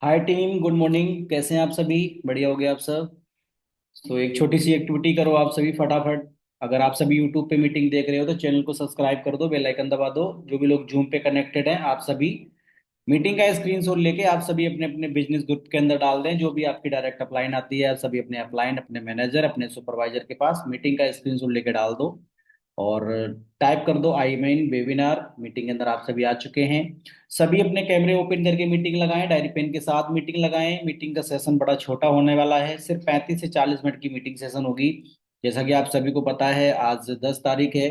हाय team, good morning. कैसे हैं आप सभी? बढ़िया हो गया आप सब? तो एक छोटी सी एक्टिविटी करो आप सभी फटाफट। अगर आप सभी यूट्यूब पे मीटिंग देख रहे हो तो चैनल को सब्सक्राइब कर दो, बेल आइकन दबा दो। जो भी लोग जूम पे कनेक्टेड हैं आप सभी मीटिंग का स्क्रीनशॉट लेके आप सभी अपने अपने बिजनेस ग्रुप के अंदर डाल दें। जो भी आपकी डायरेक्ट अपलाइन आती है आप सभी अपने अपलाइन, अपने मैनेजर, अपने सुपरवाइजर के पास मीटिंग का स्क्रीनशॉट लेके डाल दो। और टाइप कर दो आई मीन वेबिनार। मीटिंग के अंदर आप सभी आ चुके हैं। सभी अपने कैमरे ओपन करके मीटिंग लगाएं, डायरी पेन के साथ मीटिंग लगाएं। मीटिंग का सेशन बड़ा छोटा होने वाला है, सिर्फ 35 से 40 मिनट की मीटिंग सेशन होगी। जैसा कि आप सभी को पता है आज 10 तारीख है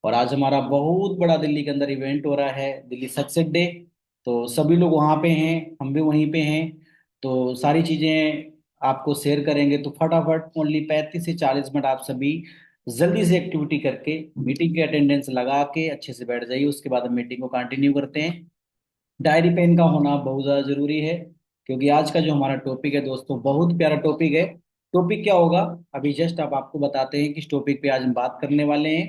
और आज हमारा बहुत बड़ा दिल्ली के अंदर इवेंट हो रहा है, दिल्ली सक्सेस डे। तो सभी लोग वहाँ पे हैं, हम भी वहीं पे हैं। तो सारी चीजें आपको शेयर करेंगे, तो फटाफट ओनली 35 से 40 मिनट आप सभी जल्दी से एक्टिविटी करके मीटिंग की अटेंडेंस लगा के अच्छे से बैठ जाइए। उसके बाद हम मीटिंग को कंटिन्यू करते हैं। डायरी पेन का होना बहुत ज़्यादा जरूरी है, क्योंकि आज का जो हमारा टॉपिक है दोस्तों बहुत प्यारा टॉपिक है। टॉपिक क्या होगा अभी जस्ट अब आपको बताते हैं किस टॉपिक पे आज हम बात करने वाले हैं।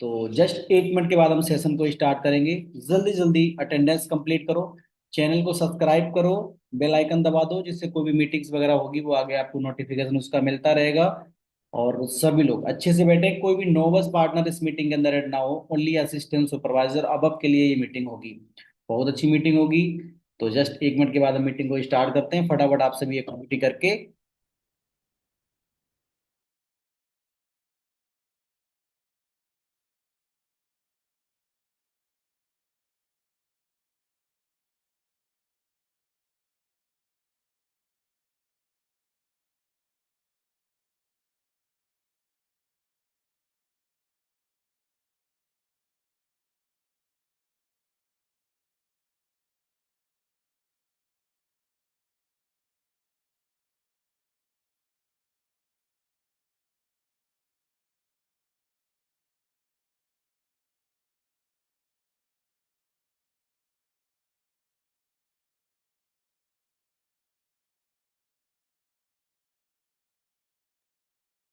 तो जस्ट 1 मिनट के बाद हम सेशन को स्टार्ट करेंगे। जल्दी जल्दी अटेंडेंस कंप्लीट करो, चैनल को सब्सक्राइब करो, बेल आइकन दबा दो, जिससे कोई भी मीटिंग्स वगैरह होगी वो आगे आपको नोटिफिकेशन उसका मिलता रहेगा। और सभी लोग अच्छे से बैठे, कोई भी नोवस पार्टनर इस मीटिंग के अंदर ऐड ना हो, ओनली असिस्टेंट सुपरवाइजर अब के लिए ये मीटिंग होगी। बहुत अच्छी मीटिंग होगी। तो जस्ट 1 मिनट के बाद हम मीटिंग को स्टार्ट करते हैं, फटाफट आप सभी एक्टिविटी करके।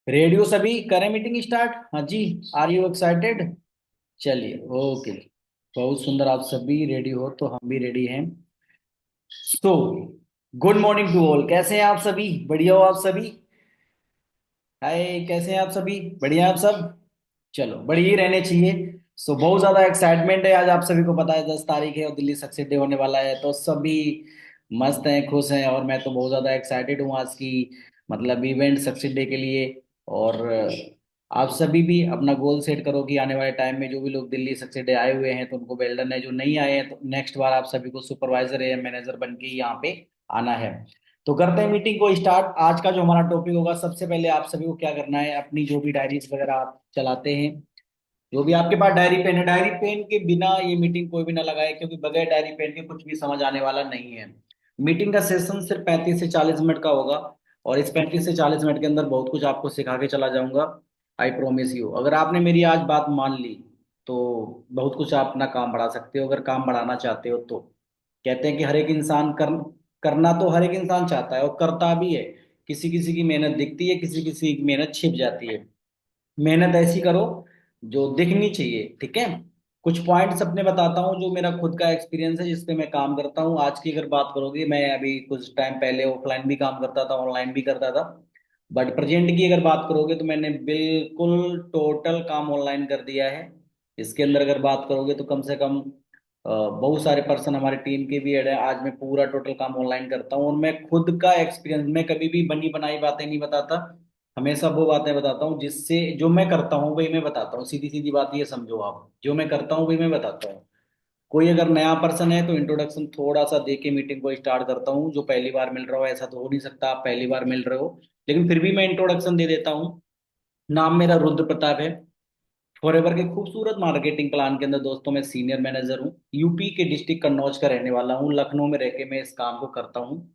रेडियो सभी करें मीटिंग स्टार्ट? हाँ जी। Are you excited? चलिए, ओके। बहुत सुंदर, आप सभी रेडी हो तो हम भी रेडी हैं। So good morning to all. कैसे हैं आप सभी? बढ़िया हो आप सभी? हाय, कैसे हैं आप सभी? बढ़िया आप सब? चलो, बढ़िया ही रहने चाहिए। सो बहुत ज्यादा एक्साइटमेंट है, आज आप सभी को पता है 10 तारीख है और दिल्ली सक्सेस डे होने वाला है, तो सभी मस्त हैं, खुश हैं। और मैं तो बहुत ज्यादा एक्साइटेड हूँ आज की मतलब इवेंट सक्सेस डे के लिए। और आप सभी भी अपना गोल सेट करो कि आने वाले टाइम में जो भी लोग दिल्ली सक्सेस डे आए हुए हैं तो उनको वेल डन है, जो नहीं आए हैं तो नेक्स्ट बार आप सभी को सुपरवाइजर या मैनेजर बन के ही यहाँ पे आना है। तो करते हैं मीटिंग को स्टार्ट। आज का जो हमारा टॉपिक होगा, सबसे पहले आप सभी को क्या करना है, अपनी जो भी डायरीज वगैरह आप चलाते हैं, जो भी आपके पास डायरी पेन है, डायरी पेन के बिना ये मीटिंग कोई भी ना लगाए, क्योंकि बगैर डायरी पेन के कुछ भी समझ आने वाला नहीं है। मीटिंग का सेशन सिर्फ 35 से 40 मिनट का होगा और इस 35 से 40 मिनट के अंदर बहुत कुछ आपको सिखा के चला जाऊंगा। आई प्रोमिस यू, अगर आपने मेरी आज बात मान ली तो बहुत कुछ आप अपना काम बढ़ा सकते हो, अगर काम बढ़ाना चाहते हो तो। कहते हैं कि हर एक इंसान करना तो हर एक इंसान चाहता है और करता भी है। किसी किसी की मेहनत दिखती है, किसी किसी की मेहनत छिप जाती है। मेहनत ऐसी करो जो दिखनी चाहिए, ठीक है। कुछ पॉइंट्स अपने बताता हूँ जो मेरा खुद का एक्सपीरियंस है, जिस पे मैं काम करता हूँ। आज की अगर बात करोगे, मैं अभी कुछ टाइम पहले ऑफलाइन भी काम करता था, ऑनलाइन भी करता था। बट प्रेजेंट की अगर बात करोगे तो मैंने बिल्कुल टोटल काम ऑनलाइन कर दिया है। इसके अंदर अगर बात करोगे तो कम से कम बहुत सारे पर्सन हमारे टीम के भी ऐड है। आज मैं पूरा टोटल काम ऑनलाइन करता हूँ और मैं खुद का एक्सपीरियंस, मैं कभी भी बनी बनाई बातें नहीं बताता। हमेशा वो बातें बताता हूँ जिससे जो मैं करता हूँ वही मैं बताता हूँ। सीधी सीधी बात ये समझो आप, जो मैं करता हूँ वही मैं बताता हूँ। कोई अगर नया पर्सन है तो इंट्रोडक्शन थोड़ा सा दे के मीटिंग को स्टार्ट करता हूँ। जो पहली बार मिल रहा हो, ऐसा तो हो नहीं सकता आप पहली बार मिल रहे हो, लेकिन फिर भी मैं इंट्रोडक्शन दे देता हूँ। नाम मेरा रुद्र प्रताप है। फॉरएवर के खूबसूरत मार्केटिंग प्लान के अंदर दोस्तों मैं सीनियर मैनेजर हूँ। यूपी के डिस्ट्रिक्ट कन्नौज का रहने वाला हूँ, लखनऊ में रह के मैं इस काम को करता हूँ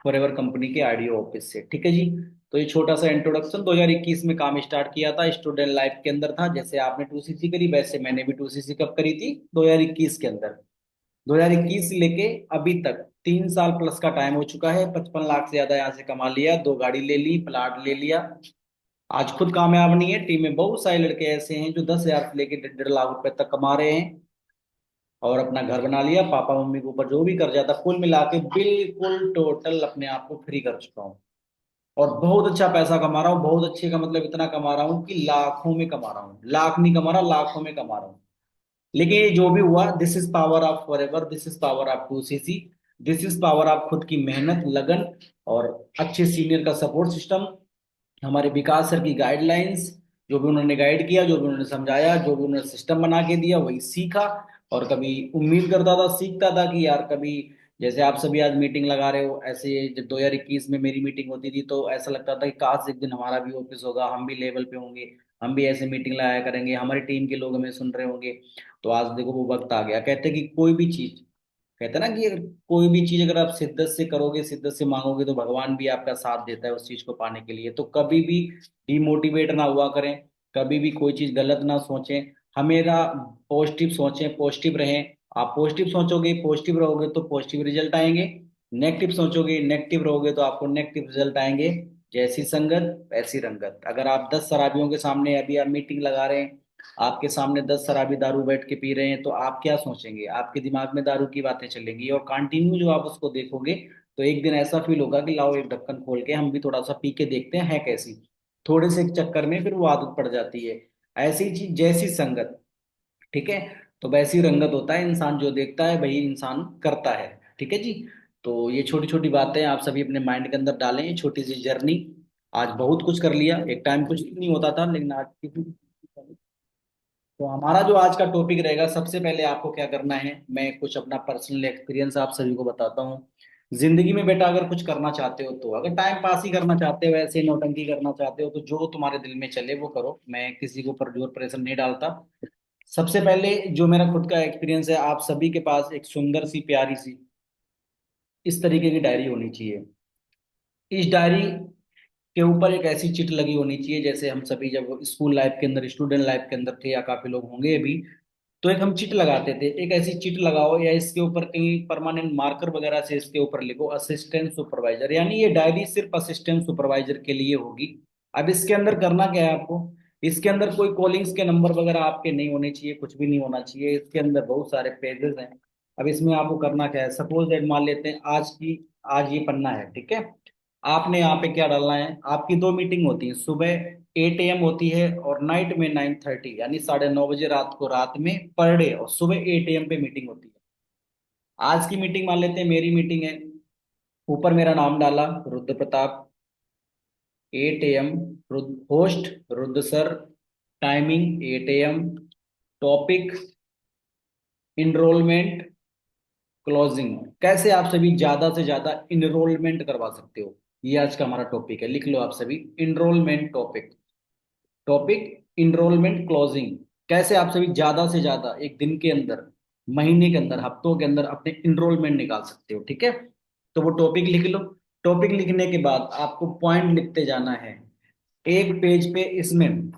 फॉरएवर कंपनी के आरडीओ ऑफिस से, ठीक है जी। तो ये छोटा सा इंट्रोडक्शन 2021 में काम स्टार्ट किया था, स्टूडेंट लाइफ के अंदर था। जैसे आपने 2सीसी करी वैसे मैंने भी 2सीसी कब करी थी, 2021 के अंदर। 2021 से लेके अभी तक 3 साल प्लस का टाइम हो चुका है। 55 लाख से ज्यादा यहाँ से कमा लिया, 2 गाड़ी ले ली, प्लाट ले लिया। आज खुद कामयाब नहीं है, टीम में बहुत सारे लड़के ऐसे हैं जो 10,000 से लेके 1.5 लाख रुपए तक कमा रहे हैं। और अपना घर बना लिया, पापा मम्मी के ऊपर जो भी कर्जा था कुल मिला के बिल्कुल टोटल अपने आप को फ्री कर चुका हूँ। और बहुत अच्छा पैसा कमा रहा हूँ, बहुत अच्छे का मतलब इतना कमा रहा हूँ कि लाखों में कमा रहा हूँ, लाख नहीं कमा रहा, लाखों में कमा रहा हूँ। लेकिन ये जो भी हुआ, this is power of forever, this is power of 2CC, this is power of खुद की मेहनत, लगन, और अच्छे सीनियर का सपोर्ट सिस्टम, हमारे विकास सर की गाइडलाइंस, जो भी उन्होंने गाइड किया, जो भी उन्होंने समझाया, जो भी उन्होंने सिस्टम बना के दिया वही सीखा। और कभी उम्मीद करता था, सीखता था कि यार कभी, जैसे आप सभी आज मीटिंग लगा रहे हो, ऐसे जब 2021 में मेरी मीटिंग होती थी तो ऐसा लगता था कि काश एक दिन हमारा भी ऑफिस होगा, हम भी लेवल पे होंगे, हम भी ऐसे मीटिंग लगाया करेंगे, हमारी टीम के लोग हमें सुन रहे होंगे। तो आज देखो वो वक्त आ गया। कहते हैं कि कोई भी चीज, कहते हैं ना कि अगर कोई भी चीज अगर आप शिद्दत से करोगे, शिद्दत से मांगोगे, तो भगवान भी आपका साथ देता है उस चीज को पाने के लिए। तो कभी भी डिमोटिवेट ना हुआ करें, कभी भी कोई चीज गलत ना सोचें, हमेशा पॉजिटिव सोचें, पॉजिटिव रहें। आप पॉजिटिव सोचोगे, पॉजिटिव रहोगे तो पॉजिटिव रिजल्ट आएंगे, नेगेटिव सोचोगे, नेगेटिव रहोगे तो आपको नेगेटिव रिजल्ट आएंगे। जैसी संगत वैसी रंगत। अगर आप 10 शराबियों के सामने अभी आप मीटिंग लगा रहे हैं, आपके सामने 10 शराबी दारू बैठ के पी रहे हैं, तो आप क्या सोचेंगे? आपके दिमाग में दारू की बातें चलेंगी, और कंटिन्यू जो आप उसको देखोगे तो एक दिन ऐसा फील होगा कि लाओ एक ढक्कन खोल के हम भी थोड़ा सा पी के देखते हैं है कैसी। थोड़े से चक्कर में फिर वो आदत पड़ जाती है। ऐसी चीज जैसी संगत, ठीक है, तो वैसी रंगत होता है। इंसान जो देखता है वही इंसान करता है। ठीक है जी। तो ये छोटी छोटी बातें आप सभी अपने माइंड के अंदर डालें, ये छोटी सी जर्नी। आज बहुत कुछ कर लिया, एक टाइम कुछ नहीं होता था, लेकिन आज तो हमारा जो आज का टॉपिक रहेगा, सबसे पहले आपको क्या करना है, मैं कुछ अपना पर्सनल एक्सपीरियंस आप सभी को बताता हूँ। जिंदगी में बेटा अगर कुछ करना चाहते हो, तो अगर टाइम पास ही करना चाहते हो, ऐसे नौटंकी करना चाहते हो, तो जो तुम्हारे दिल में चले वो करो, मैं किसी के ऊपर जोर प्रेशर नहीं डालता। सबसे पहले जो मेरा खुद का एक्सपीरियंस है, आप सभी के पास एक सुंदर सी प्यारी सी इस तरीके की डायरी होनी चाहिए। इस डायरी के ऊपर एक ऐसी चिट लगी होनी चाहिए, जैसे हम सभी जब स्कूल लाइफ के अंदर, स्टूडेंट लाइफ के अंदर थे, या काफी लोग होंगे अभी, तो एक हम चिट लगाते थे। एक ऐसी चिट लगाओ, या इसके ऊपर कहीं परमानेंट मार्कर वगैरह से इसके ऊपर लिखो असिस्टेंट सुपरवाइजर, यानी ये डायरी सिर्फ असिस्टेंट सुपरवाइजर के लिए होगी। अब इसके अंदर करना क्या है आपको, इसके अंदर कोई कॉलिंग्स के नंबर वगैरह आपके नहीं होने चाहिए, कुछ भी नहीं होना चाहिए। इसके अंदर बहुत सारे पेजेस हैं। अब इसमें आपको करना क्या है, सपोज दैट मान लेते हैं आज ये पन्ना है, ठीक है। आपने यहाँ पे क्या डालना है, आपकी 2 मीटिंग होती है, सुबह 8 AM होती है और नाइट में 9:30, यानी 9:30 बजे रात को, रात में पर डे, और सुबह 8 AM पे मीटिंग होती है। आज की मीटिंग मान लेते हैं मेरी मीटिंग है, ऊपर मेरा नाम डाला Rudra Pratap, 8 AM, host Rudra sir, timing 8 AM, topic enrolment closing, कैसे आप सभी ज्यादा से ज्यादा इनरोलमेंट करवा सकते हो, ये आज का हमारा टॉपिक है। लिख लो आप सभी, enrolment topic, topic enrolment closing, कैसे आप सभी ज्यादा से ज्यादा एक दिन के अंदर, महीने के अंदर, हफ्तों के अंदर अपने इनरोलमेंट निकाल सकते हो, ठीक है। तो वो टॉपिक लिख लो। टॉपिक लिखने के बाद आपको पॉइंट लिखते जाना है, एक पेज पे इसमें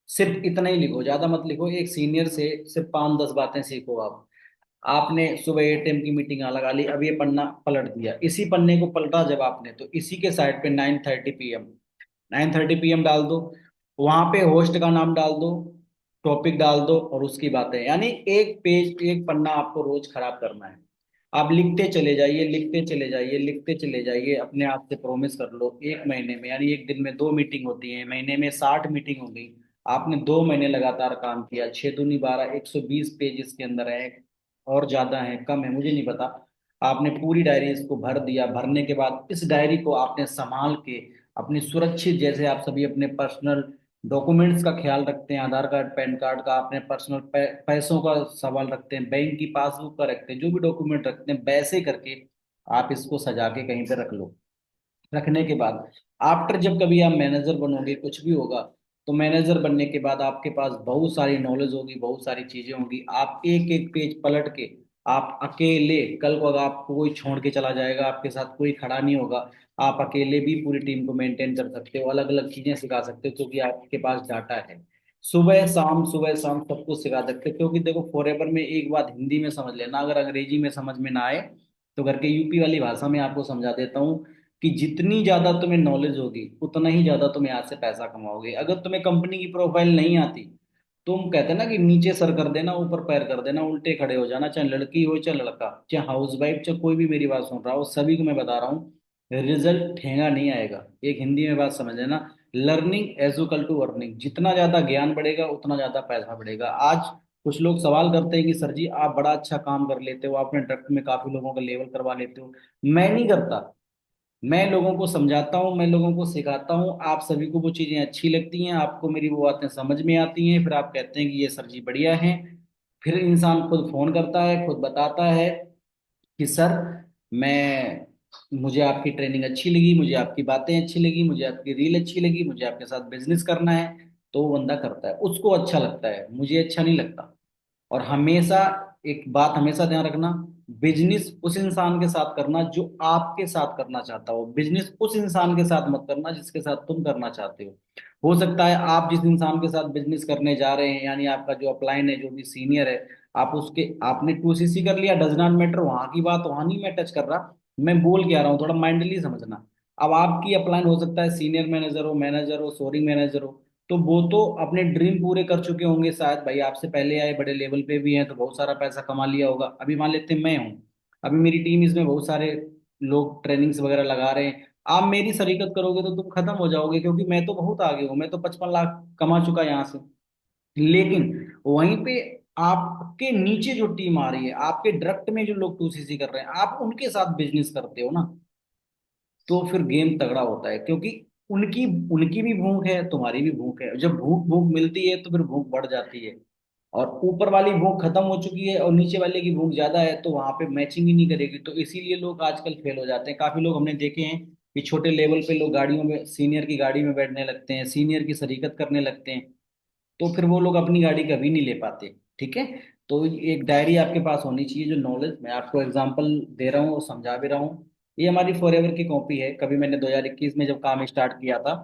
सिर्फ इतना ही लिखो, ज्यादा मत लिखो। एक सीनियर से सिर्फ 5-10 बातें सीखो आप। आपने सुबह 8 AM की मीटिंग लगा ली, अब ये पन्ना पलट दिया, इसी पन्ने को पलटा जब आपने, तो इसी के साइड पे 9:30 PM, 9:30 PM डाल दो। वहां पे होस्ट का नाम डाल दो, टॉपिक डाल दो, और उसकी बातें, यानी एक पेज, एक पन्ना आपको रोज खराब करना है। आप लिखते चले जाइए, लिखते चले जाइए, लिखते चले जाइए। अपने आप से प्रॉमिस कर लो, एक महीने में, यानी एक दिन में 2 मीटिंग होती है, महीने में 60 मीटिंग हो गई। आपने 2 महीने लगातार काम किया, 6 दूनी 12, 120 पेज इसके अंदर है, और ज्यादा है कम है मुझे नहीं पता। आपने पूरी डायरी इसको भर दिया। भरने के बाद इस डायरी को आपने संभाल के, अपनी सुरक्षित, जैसे आप सभी अपने पर्सनल डॉक्यूमेंट्स का ख्याल रखते हैं, आधार कार्ड, पैन कार्ड का, अपने पर्सनल पैसों का सवाल रखते हैं, बैंक की पासबुक का रखते हैं, जो भी डॉक्यूमेंट रखते हैं, वैसे करके आप इसको सजा के कहीं पे रख लो। रखने के बाद आफ्टर जब कभी आप मैनेजर बनोगे, कुछ भी होगा, तो मैनेजर बनने के बाद आपके पास बहुत सारी नॉलेज होगी, बहुत सारी चीजें होंगी। आप एक एक पेज पलट के, आप अकेले, कल को अगर आपको कोई छोड़ के चला जाएगा, आपके साथ कोई खड़ा नहीं होगा, आप अकेले भी पूरी टीम को मेंटेन कर सकते हो, अलग अलग चीजें सिखा सकते हो, क्योंकि आपके पास डाटा है। सुबह शाम सब कुछ सिखा सकते हो, क्योंकि देखो फॉरएवर में एक बात हिंदी में समझ लेना, अगर अंग्रेजी में समझ में ना आए तो घर के यूपी वाली भाषा में आपको समझा देता हूँ, कि जितनी ज्यादा तुम्हें नॉलेज होगी, उतना ही ज्यादा तुम यहाँ से पैसा कमाओगे। अगर तुम्हें कंपनी की प्रोफाइल नहीं आती, तुम कहते ना कि नीचे सर कर देना, ऊपर पैर कर देना, उल्टे खड़े हो जाना, चाहे लड़की हो चाहे लड़का, चाहे हाउस वाइफ, चाहे कोई भी मेरी बात सुन रहा हो, सभी को मैं बता रहा हूँ, रिजल्ट ठेंगा नहीं आएगा। एक हिंदी में बात समझ लेना, learning as equal to earning. जितना ज्यादा ज्ञान बढ़ेगा उतना ज्यादा पैसा बढ़ेगा। आज कुछ लोग सवाल करते हैं कि सर जी आप बड़ा अच्छा काम कर लेते हो, आपने ड्रग्ट में काफी लोगों का लेवल करवा लेते हो। मैं नहीं करता, मैं लोगों को समझाता हूँ, मैं लोगों को सिखाता हूँ। आप सभी को वो चीजें अच्छी लगती हैं, आपको मेरी वो बातें समझ में आती हैं, फिर आप कहते हैं कि ये सर जी बढ़िया है। फिर इंसान खुद फोन करता है, खुद बताता है कि सर मैं, मुझे आपकी ट्रेनिंग अच्छी लगी, मुझे आपकी बातें अच्छी लगी, मुझे आपकी रील अच्छी लगी, मुझे आपके साथ बिजनेस करना है। तो वो बंदा करता है, उसको अच्छा लगता है, मुझे अच्छा नहीं लगता। और हमेशा एक बात हमेशा ध्यान रखना, बिजनेस उस इंसान के साथ करना जो आपके साथ करना चाहता हो, बिजनेस उस इंसान के साथ मत करना जिसके साथ तुम करना चाहते हो सकता है आप जिस इंसान के साथ बिजनेस करने जा रहे हैं, यानी आपका जो अपलाइन है, जो भी सीनियर है, आप उसके, आपने 2CC कर लिया, डज नॉट मैटर, वहां की बात वहां नहीं मैं टच कर रहा। मैं बोल क्या रहा हूँ, थोड़ा माइंडली समझना। अब आपकी अपलाइन हो सकता है सीनियर मैनेजर हो, मैनेजर हो, सोरिंग मैनेजर हो, तो वो तो अपने ड्रीम पूरे कर चुके होंगे शायद, भाई आपसे पहले आए, बड़े लेवल पे भी हैं, तो बहुत सारा पैसा कमा लिया होगा। अभी मान लेते हैं मैं हूँ, अभी मेरी टीम इसमें बहुत सारे लोग ट्रेनिंग्स वगैरह लगा रहे हैं। आप मेरी शरीकत करोगे तो तुम खत्म हो जाओगे, क्योंकि मैं तो बहुत आगे हूँ, मैं तो 55 लाख कमा चुका यहाँ से। लेकिन वहीं पे आपके नीचे जो टीम आ रही है, आपके डायरेक्ट में जो लोग 2CC कर रहे हैं, आप उनके साथ बिजनेस करते हो ना, तो फिर गेम तगड़ा होता है। क्योंकि उनकी उनकी भी भूख है, तुम्हारी भी भूख है, जब भूख भूख मिलती है तो फिर भूख बढ़ जाती है। और ऊपर वाली भूख खत्म हो चुकी है और नीचे वाले की भूख ज्यादा है, तो वहां पे मैचिंग ही नहीं करेगी, तो इसीलिए लोग आजकल फेल हो जाते हैं। काफी लोग हमने देखे हैं कि छोटे लेवल पे लोग गाड़ियों में, सीनियर की गाड़ी में बैठने लगते हैं, सीनियर की शरीकत करने लगते हैं, तो फिर वो लोग अपनी गाड़ी कभी नहीं ले पाते। ठीक है, तो एक डायरी आपके पास होनी चाहिए, जो नॉलेज मैं आपको एग्जांपल दे रहा हूँ और समझा भी रहा हूँ। ये हमारी फॉरएवर की कॉपी है, कभी मैंने 2021 में जब काम स्टार्ट किया था,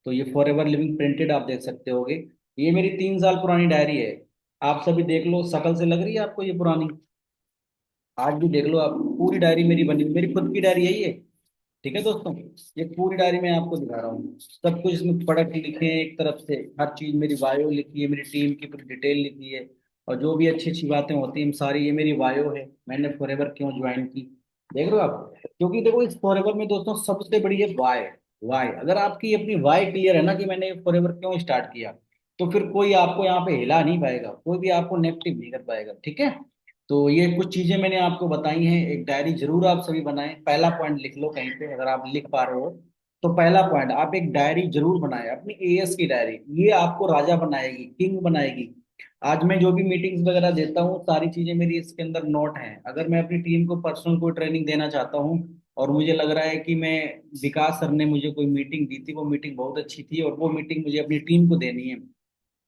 तो ये फॉरएवर लिविंग प्रिंटेड आप देख सकते होगे। ये मेरी 3 साल पुरानी डायरी है। आप सभी देख लो, शकल से लग रही है आपको ये पुरानी? आज भी देख लो आप, पूरी डायरी मेरी बनी हुई, मेरी खुद की डायरी है ये। ठीक है दोस्तों, ये पूरी डायरी मैं आपको दिखा रहा हूँ, सब कुछ इसमें प्रोडक्ट लिखे हैं एक तरफ से, हर चीज मेरी बायो लिखी है, मेरी टीम की पूरी डिटेल लिखी है, और जो भी अच्छी अच्छी बातें होती हैं सारी, ये मेरी बायो है, मैंने फॉरएवर क्यों ज्वाइन की। देख रहे हो आप? क्योंकि देखो इस फॉरएवर में दोस्तों सबसे बड़ी है वाई। वाई, अगर आपकी अपनी वाई क्लियर है ना कि मैंने फॉरएवर क्यों स्टार्ट किया, तो फिर कोई आपको यहाँ पे हिला नहीं पाएगा, कोई भी आपको नेगेटिव नहीं कर पाएगा। ठीक है, तो ये कुछ चीजें मैंने आपको बताई हैं। एक डायरी जरूर आप सभी बनाएं, पहला पॉइंट लिख लो कहीं पे अगर आप लिख पा रहे हो। तो पहला पॉइंट, आप एक डायरी जरूर बनाएं, अपनी एएस की डायरी, ये आपको राजा बनाएगी, किंग बनाएगी। आज मैं जो भी मीटिंग्स वगैरह देता हूँ, सारी चीजें मेरी इसके अंदर नोट हैं। अगर मैं अपनी टीम को पर्सनल कोई ट्रेनिंग देना चाहता हूँ, और मुझे लग रहा है कि मैं, विकास सर ने मुझे कोई मीटिंग दी थी, वो मीटिंग बहुत अच्छी थी, और वो मीटिंग मुझे अपनी टीम को देनी है,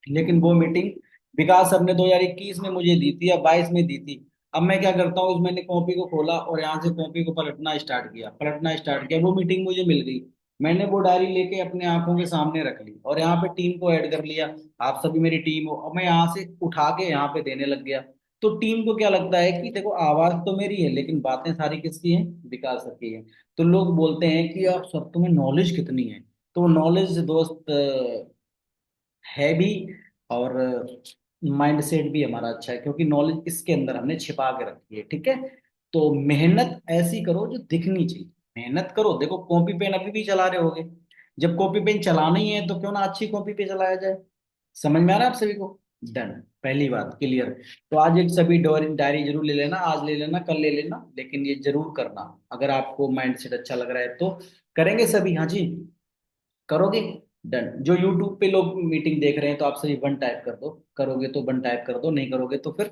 लेकिन वो मीटिंग विकास सर ने 2021 में मुझे दी थी या 22 में दी थी। अब मैं क्या करता हूँ, मैंने कॉपी को खोला और यहाँ से कॉपी को पलटना स्टार्ट किया, वो मीटिंग मुझे मिल गई। मैंने वो डायरी लेके अपने आंखों के सामने रख ली, और यहाँ पे टीम को ऐड कर लिया। आप सभी मेरी टीम हो, और मैं यहाँ से उठा के यहाँ पे देने लग गया। तो टीम को क्या लगता है कि देखो आवाज तो मेरी है, लेकिन बातें सारी किसकी हैं? विकास सर की है। तो लोग बोलते हैं कि आप सर तुम्हें नॉलेज कितनी है, तो नॉलेज दोस्त है भी, और माइंड सेट भी हमारा अच्छा है, क्योंकि नॉलेज इसके अंदर हमने छिपा के रखी है। ठीक है, तो मेहनत ऐसी करो जो दिखनी चाहिए, मेहनत करो। देखो कॉपी पेन अभी भी चला रहे होगे, जब कॉपी पेन चलाना ही है तो क्यों ना अच्छी कॉपी पे चलाया जाए। समझ में आ रहा है आप सभी को? डन, पहली बात क्लियर। तो आज एक सभी डायरी जरूर ले लेना, आज ले लेना, कल ले लेना, लेकिन ये जरूर करना। अगर आपको माइंड सेट अच्छा लग रहा है तो करेंगे सभी, हाँ जी, करोगे? डन। जो यूट्यूब पे लोग मीटिंग देख रहे हैं, तो आप सभी वन टाइप कर दो, करोगे तो वन टाइप कर दो, नहीं करोगे तो फिर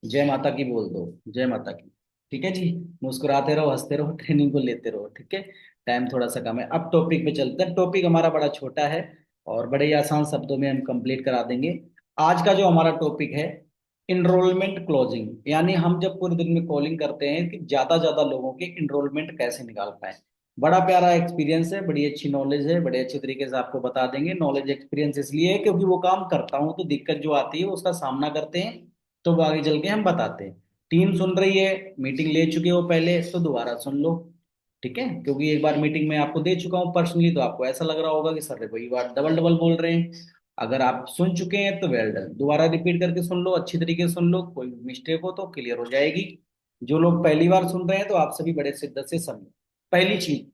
जय माता की बोल दो, जय माता की। ठीक है जी, मुस्कुराते रहो, हंसते रहो, ट्रेनिंग को लेते रहो। ठीक है, टाइम थोड़ा सा कम है, अब टॉपिक पे चलते हैं। टॉपिक हमारा बड़ा छोटा है और बड़े ही आसान शब्दों में हम कंप्लीट करा देंगे। आज का जो हमारा टॉपिक है, इनरोलमेंट क्लोजिंग, यानी हम जब पूरे दिन में कॉलिंग करते हैं कि ज्यादा ज्यादा लोगों के इनरोलमेंट कैसे निकाल पाए। बड़ा प्यारा एक्सपीरियंस है, बड़ी अच्छी नॉलेज है, बड़े अच्छे तरीके से आपको बता देंगे। नॉलेज एक्सपीरियंस इसलिए है क्योंकि वो काम करता हूँ, तो दिक्कत जो आती है उसका सामना करते हैं, तो वो आगे चल के हम बताते हैं। टीम सुन रही है, मीटिंग ले चुके हो पहले, तो दोबारा सुन लो। ठीक है, क्योंकि एक बार मीटिंग में आपको दे चुका हूँ पर्सनली, तो आपको ऐसा लग रहा होगा कि सर वही बात डबल डबल बोल रहे हैं। अगर आप सुन चुके हैं तो वेल डन, दोबारा रिपीट करके सुन लो, अच्छी तरीके से सुन लो, कोई मिस्टेक हो तो क्लियर हो जाएगी। जो लोग पहली बार सुन रहे हैं तो आप सभी बड़े शिद्दत से समझो। पहली चीज,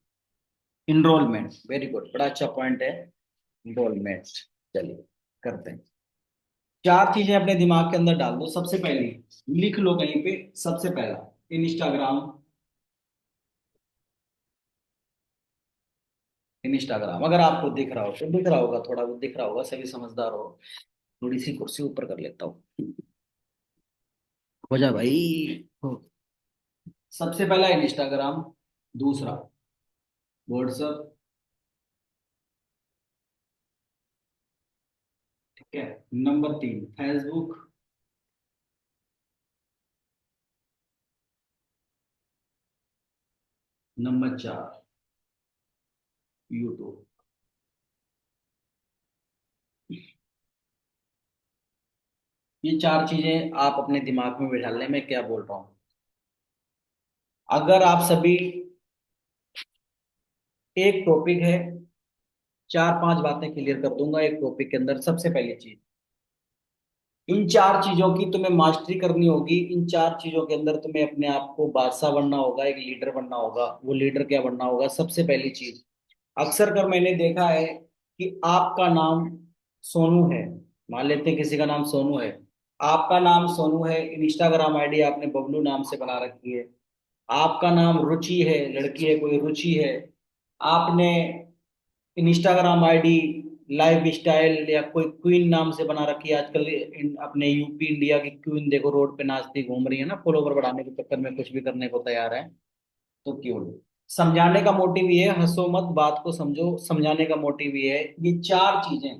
इनरोलमेंट, वेरी गुड, बड़ा अच्छा पॉइंट है, इनरोलमेंट। चलिए करते हैं। चार चीजें अपने दिमाग के अंदर डाल दो। सबसे पहली लिख लो कहीं पे, सबसे पहला इंस्टाग्राम। इंस्टाग्राम अगर आपको दिख रहा हो तो दिख रहा होगा, थोड़ा बहुत दिख रहा होगा, सभी समझदार हो। थोड़ी सी कुर्सी ऊपर कर लेता हूँ, हो जा भाई। हो। सबसे पहला इंस्टाग्राम, दूसरा व्हाट्सएप, ठीक है, नंबर तीन फेसबुक, नंबर चार यूट्यूब। ये चार चीजें आप अपने दिमाग में बिठा लें, मैं क्या बोल रहा हूँ। अगर आप सभी, एक टॉपिक है, चार पांच बातें क्लियर कर दूंगा एक टॉपिक के अंदर। सबसे पहली चीज, इन चार चीजों की तुम्हें मास्टरी करनी होगी। इन चार चीजों के अंदर तुम्हें अपने आप को बादशाह बनना होगा, एक लीडर बनना होगा। वो लीडर क्या बनना होगा? सबसे पहली चीज, अक्सर कर मैंने देखा है कि आपका नाम सोनू है, मान लेते हैं किसी का नाम सोनू है, आपका नाम सोनू है, इंस्टाग्राम आईडी आपने बबलू नाम से बना रखी है। आपका नाम रुचि है, लड़की है कोई रुचि है, आपने इंस्टाग्राम आईडी लाइफ स्टाइल या कोई क्वीन नाम से बना रखी है। आजकल अपने यूपी इंडिया की क्वीन देखो, रोड पे नाचती घूम रही है ना, फॉलोवर बढ़ाने के चक्कर में कुछ भी करने को तैयार है। तो क्यों नहीं? समझाने का मोटिव ये है, हंसो मत, बात को समझो, समझाने का मोटिव ये है। ये चार चीजें,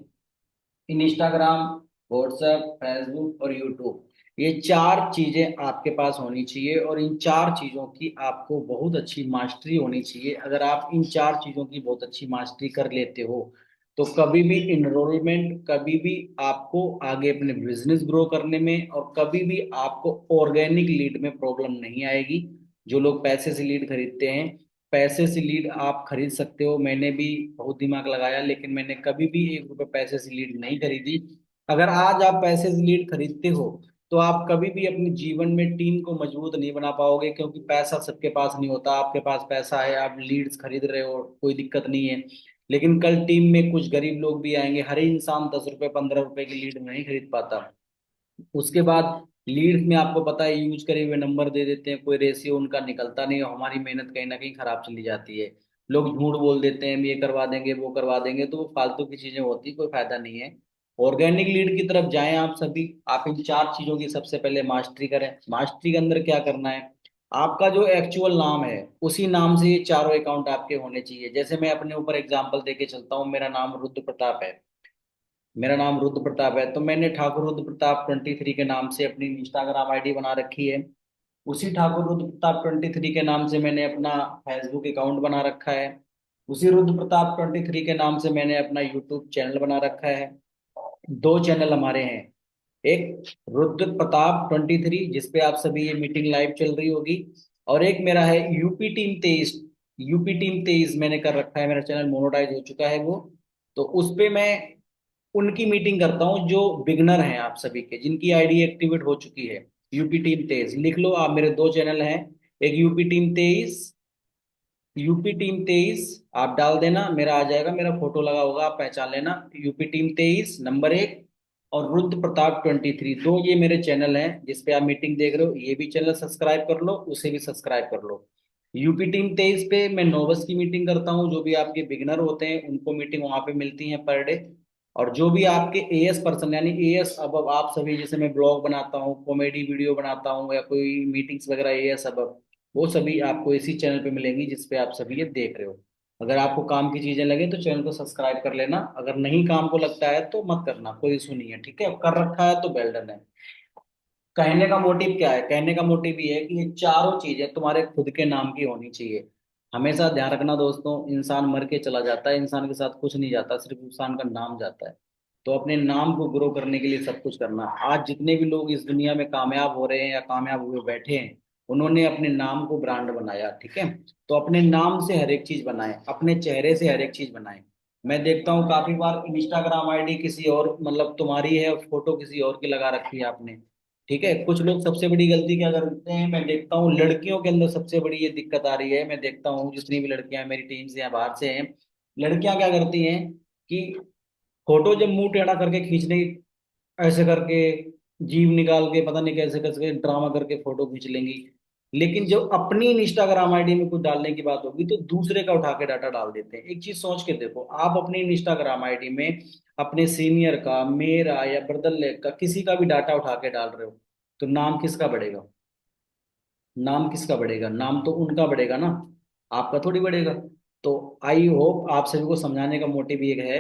इंस्टाग्राम, व्हाट्सएप, फेसबुक और यूट्यूब, ये चार चीजें आपके पास होनी चाहिए, और इन चार चीजों की आपको बहुत अच्छी मास्टरी होनी चाहिए। अगर आप इन चार चीजों की बहुत अच्छी मास्टरी कर लेते हो तो कभी भी इनरोलमेंट, कभी भी आपको आगे अपने बिजनेस ग्रो करने में, और कभी भी आपको ऑर्गेनिक लीड में प्रॉब्लम नहीं आएगी। जो लोग पैसे से लीड खरीदते हैं, पैसे से लीड आप खरीद सकते हो, मैंने भी बहुत दिमाग लगाया लेकिन मैंने कभी भी एक रुपए पैसे से लीड नहीं खरीदी। अगर आज आप पैसे से लीड खरीदते हो तो आप कभी भी अपने जीवन में टीम को मजबूत नहीं बना पाओगे, क्योंकि पैसा सबके पास नहीं होता। आपके पास पैसा है, आप लीड्स खरीद रहे हो, कोई दिक्कत नहीं है, लेकिन कल टीम में कुछ गरीब लोग भी आएंगे। हर इंसान 10 रुपए 15 रुपए की लीड नहीं खरीद पाता। उसके बाद लीड्स में आपको पता है यूज करे हुए नंबर दे देते हैं, कोई रेशियो उनका निकलता नहीं, और हमारी मेहनत कहीं ना कहीं खराब चली जाती है। लोग झूठ बोल देते हैं, हम ये करवा देंगे वो करवा देंगे, तो वो फालतू की चीजें होती, कोई फायदा नहीं है। ऑर्गेनिक लीड की तरफ जाएं आप सभी। आप इन चार चीजों की सबसे पहले मास्टरी करें। मास्टरी के अंदर क्या करना है, आपका जो एक्चुअल नाम है उसी नाम से ये चारों अकाउंट आपके होने चाहिए। जैसे मैं अपने ऊपर एग्जांपल देके चलता हूँ, मेरा नाम रुद्र प्रताप है, मेरा नाम रुद्र प्रताप है, तो मैंने ठाकुर रुद्र प्रताप 23 के नाम से अपनी इंस्टाग्राम आईडी बना रखी है। उसी ठाकुर रुद्र प्रताप 23 के नाम से मैंने अपना फेसबुक अकाउंट बना रखा है। उसी रुद्र प्रताप 23 के नाम से मैंने अपना यूट्यूब चैनल बना रखा है। दो चैनल हमारे हैं, एक रुद्र प्रताप 23 जिसपे आप सभी ये मीटिंग लाइव चल रही होगी, और एक मेरा है यूपी टीम 23। यूपी टीम 23 मैंने कर रखा है, मेरा चैनल मोनेटाइज हो चुका है वो। तो उस पे मैं उनकी मीटिंग करता हूँ जो बिगनर हैं, आप सभी के जिनकी आईडी एक्टिवेट हो चुकी है। यूपी टीम 23 लिख लो आप, मेरे दो चैनल हैं, एक यूपी टीम 23, यूपी टीम 23 आप डाल देना, मेरा आ जाएगा, मेरा फोटो लगा होगा, आप पहचान लेना। यूपी टीम 23 नंबर एक, और रुद्र प्रताप 23, दो ये मेरे चैनल हैं जिसपे आप मीटिंग देख रहे हो। ये भी चैनल सब्सक्राइब कर लो, उसे भी सब्सक्राइब कर लो। यूपी टीम 23 पे मैं नोबस की मीटिंग करता हूँ, जो भी आपके बिगनर होते हैं उनको मीटिंग वहां पे मिलती है पर डे। और जो भी आपके एएस पर्सन, यानी एएस अब आप सभी, जैसे मैं ब्लॉग बनाता हूँ, कॉमेडी वीडियो बनाता हूँ, या कोई मीटिंग्स वगैरह, एएस अब वो सभी आपको इसी चैनल पे मिलेंगी जिसपे आप सभी ये देख रहे हो। अगर आपको काम की चीजें लगे तो चैनल को सब्सक्राइब कर लेना, अगर नहीं काम को लगता है तो मत करना, कोई इशू नहीं है, ठीक है, कर रखा है तो वेल डन है। कहने का मोटिव क्या है? कहने का मोटिव ये है कि ये चारों चीजें तुम्हारे खुद के नाम की होनी चाहिए। हमेशा ध्यान रखना दोस्तों, इंसान मर के चला जाता है, इंसान के साथ कुछ नहीं जाता, सिर्फ इंसान का नाम जाता है। तो अपने नाम को ग्रो करने के लिए सब कुछ करना। आज जितने भी लोग इस दुनिया में कामयाब हो रहे हैं या कामयाब हुए बैठे हैं, उन्होंने अपने नाम को ब्रांड बनाया, ठीक है। तो अपने नाम से हर एक चीज बनाए, अपने चेहरे से हर एक चीज बनाए। मैं देखता हूँ काफी बार इंस्टाग्राम आईडी किसी और मतलब तुम्हारी है और फोटो किसी और की लगा रखी है आपने। ठीक है, कुछ लोग सबसे बड़ी गलती क्या करते हैं, मैं देखता हूँ लड़कियों के अंदर सबसे बड़ी ये दिक्कत आ रही है। मैं देखता हूँ जितनी भी लड़कियां मेरी टीम से या बाहर से हैं, लड़कियां क्या करती हैं कि फोटो जब मुंह टेढ़ा करके खींचने ऐसे करके जीभ निकाल के पता नहीं कैसे कैसे ड्रामा करके फोटो खींच लेंगी, लेकिन जब अपनी इंस्टाग्राम आईडी में कुछ डालने की बात होगी तो दूसरे का उठा के डाटा डाल देते हैं। एक चीज सोच के देखो, आप अपनी इंस्टाग्राम आईडी में अपने सीनियर का, मेरा या ब्रदर का, किसी का भी डाटा उठा के डाल रहे हो, तो नाम किसका बढ़ेगा? नाम किसका बढ़ेगा? नाम तो उनका बढ़ेगा ना, आपका थोड़ी बढ़ेगा। तो आई होप आप सभी को समझाने का मोटिव ये है,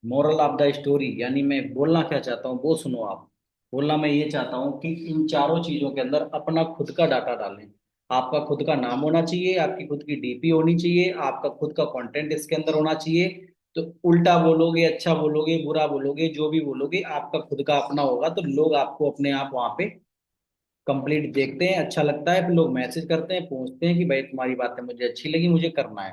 मोरल ऑफ द स्टोरी, यानी मैं बोलना क्या चाहता हूँ वो सुनो आप। बोलना मैं ये चाहता हूँ कि इन चारों चीजों के अंदर अपना खुद का डाटा डालें। आपका खुद का नाम होना चाहिए, आपकी खुद की डीपी होनी चाहिए, आपका खुद का कंटेंट इसके अंदर होना चाहिए। तो उल्टा बोलोगे, अच्छा बोलोगे, बुरा बोलोगे, जो भी बोलोगे आपका खुद का अपना होगा, तो लोग आपको अपने आप वहां पे कंप्लीट देखते हैं, अच्छा लगता है, फिर लोग मैसेज करते हैं, पूछते हैं कि भाई तुम्हारी बातें मुझे अच्छी लगी, मुझे करना है।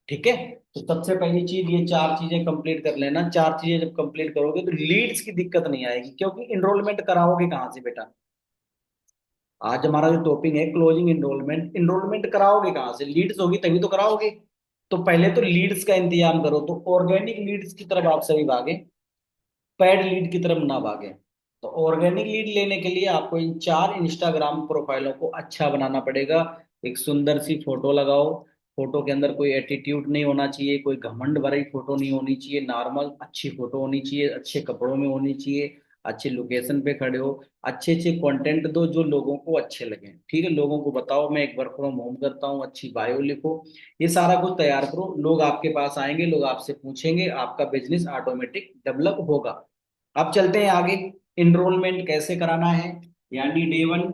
ठीक है, तो सबसे पहली चीज ये चार चीजें कंप्लीट कर लेना। चार चीजें जब कंप्लीट करोगे तो लीड्स की दिक्कत नहीं आएगी, क्योंकि इनरोलमेंट कराओगे कहाँ से बेटा? आज हमारा जो टॉपिक है क्लोजिंग इनरोलमेंट, इनरोलमेंट कराओगे कहाँ से? लीड्स होगी तभी तो कराओगे। तो पहले तो लीड्स का इंतजाम करो, तो ऑर्गेनिक लीड्स की तरफ आप सभी भागे, पेड लीड की तरफ ना भागे। तो ऑर्गेनिक लीड लेने के लिए आपको इन चार इंस्टाग्राम प्रोफाइलों को अच्छा बनाना पड़ेगा। एक सुंदर सी फोटो लगाओ, फोटो के अंदर कोई एटीट्यूड नहीं होना चाहिए, कोई घमंड भरी फोटो नहीं होनी चाहिए, नॉर्मल अच्छी फोटो होनी चाहिए, अच्छे कपड़ों में होनी चाहिए, अच्छे लोकेशन पे खड़े हो, अच्छे अच्छे कंटेंट दो जो लोगों को अच्छे लगे। ठीक है, लोगों को बताओ मैं एक वर्क फ्रॉम होम करता हूँ, अच्छी बायो लिखो, ये सारा कुछ तैयार करो, लोग आपके पास आएंगे, लोग आपसे पूछेंगे, आपका बिजनेस ऑटोमेटिक डेवलप होगा। अब चलते हैं आगे, इनरोलमेंट कैसे कराना है, यानी डे 1,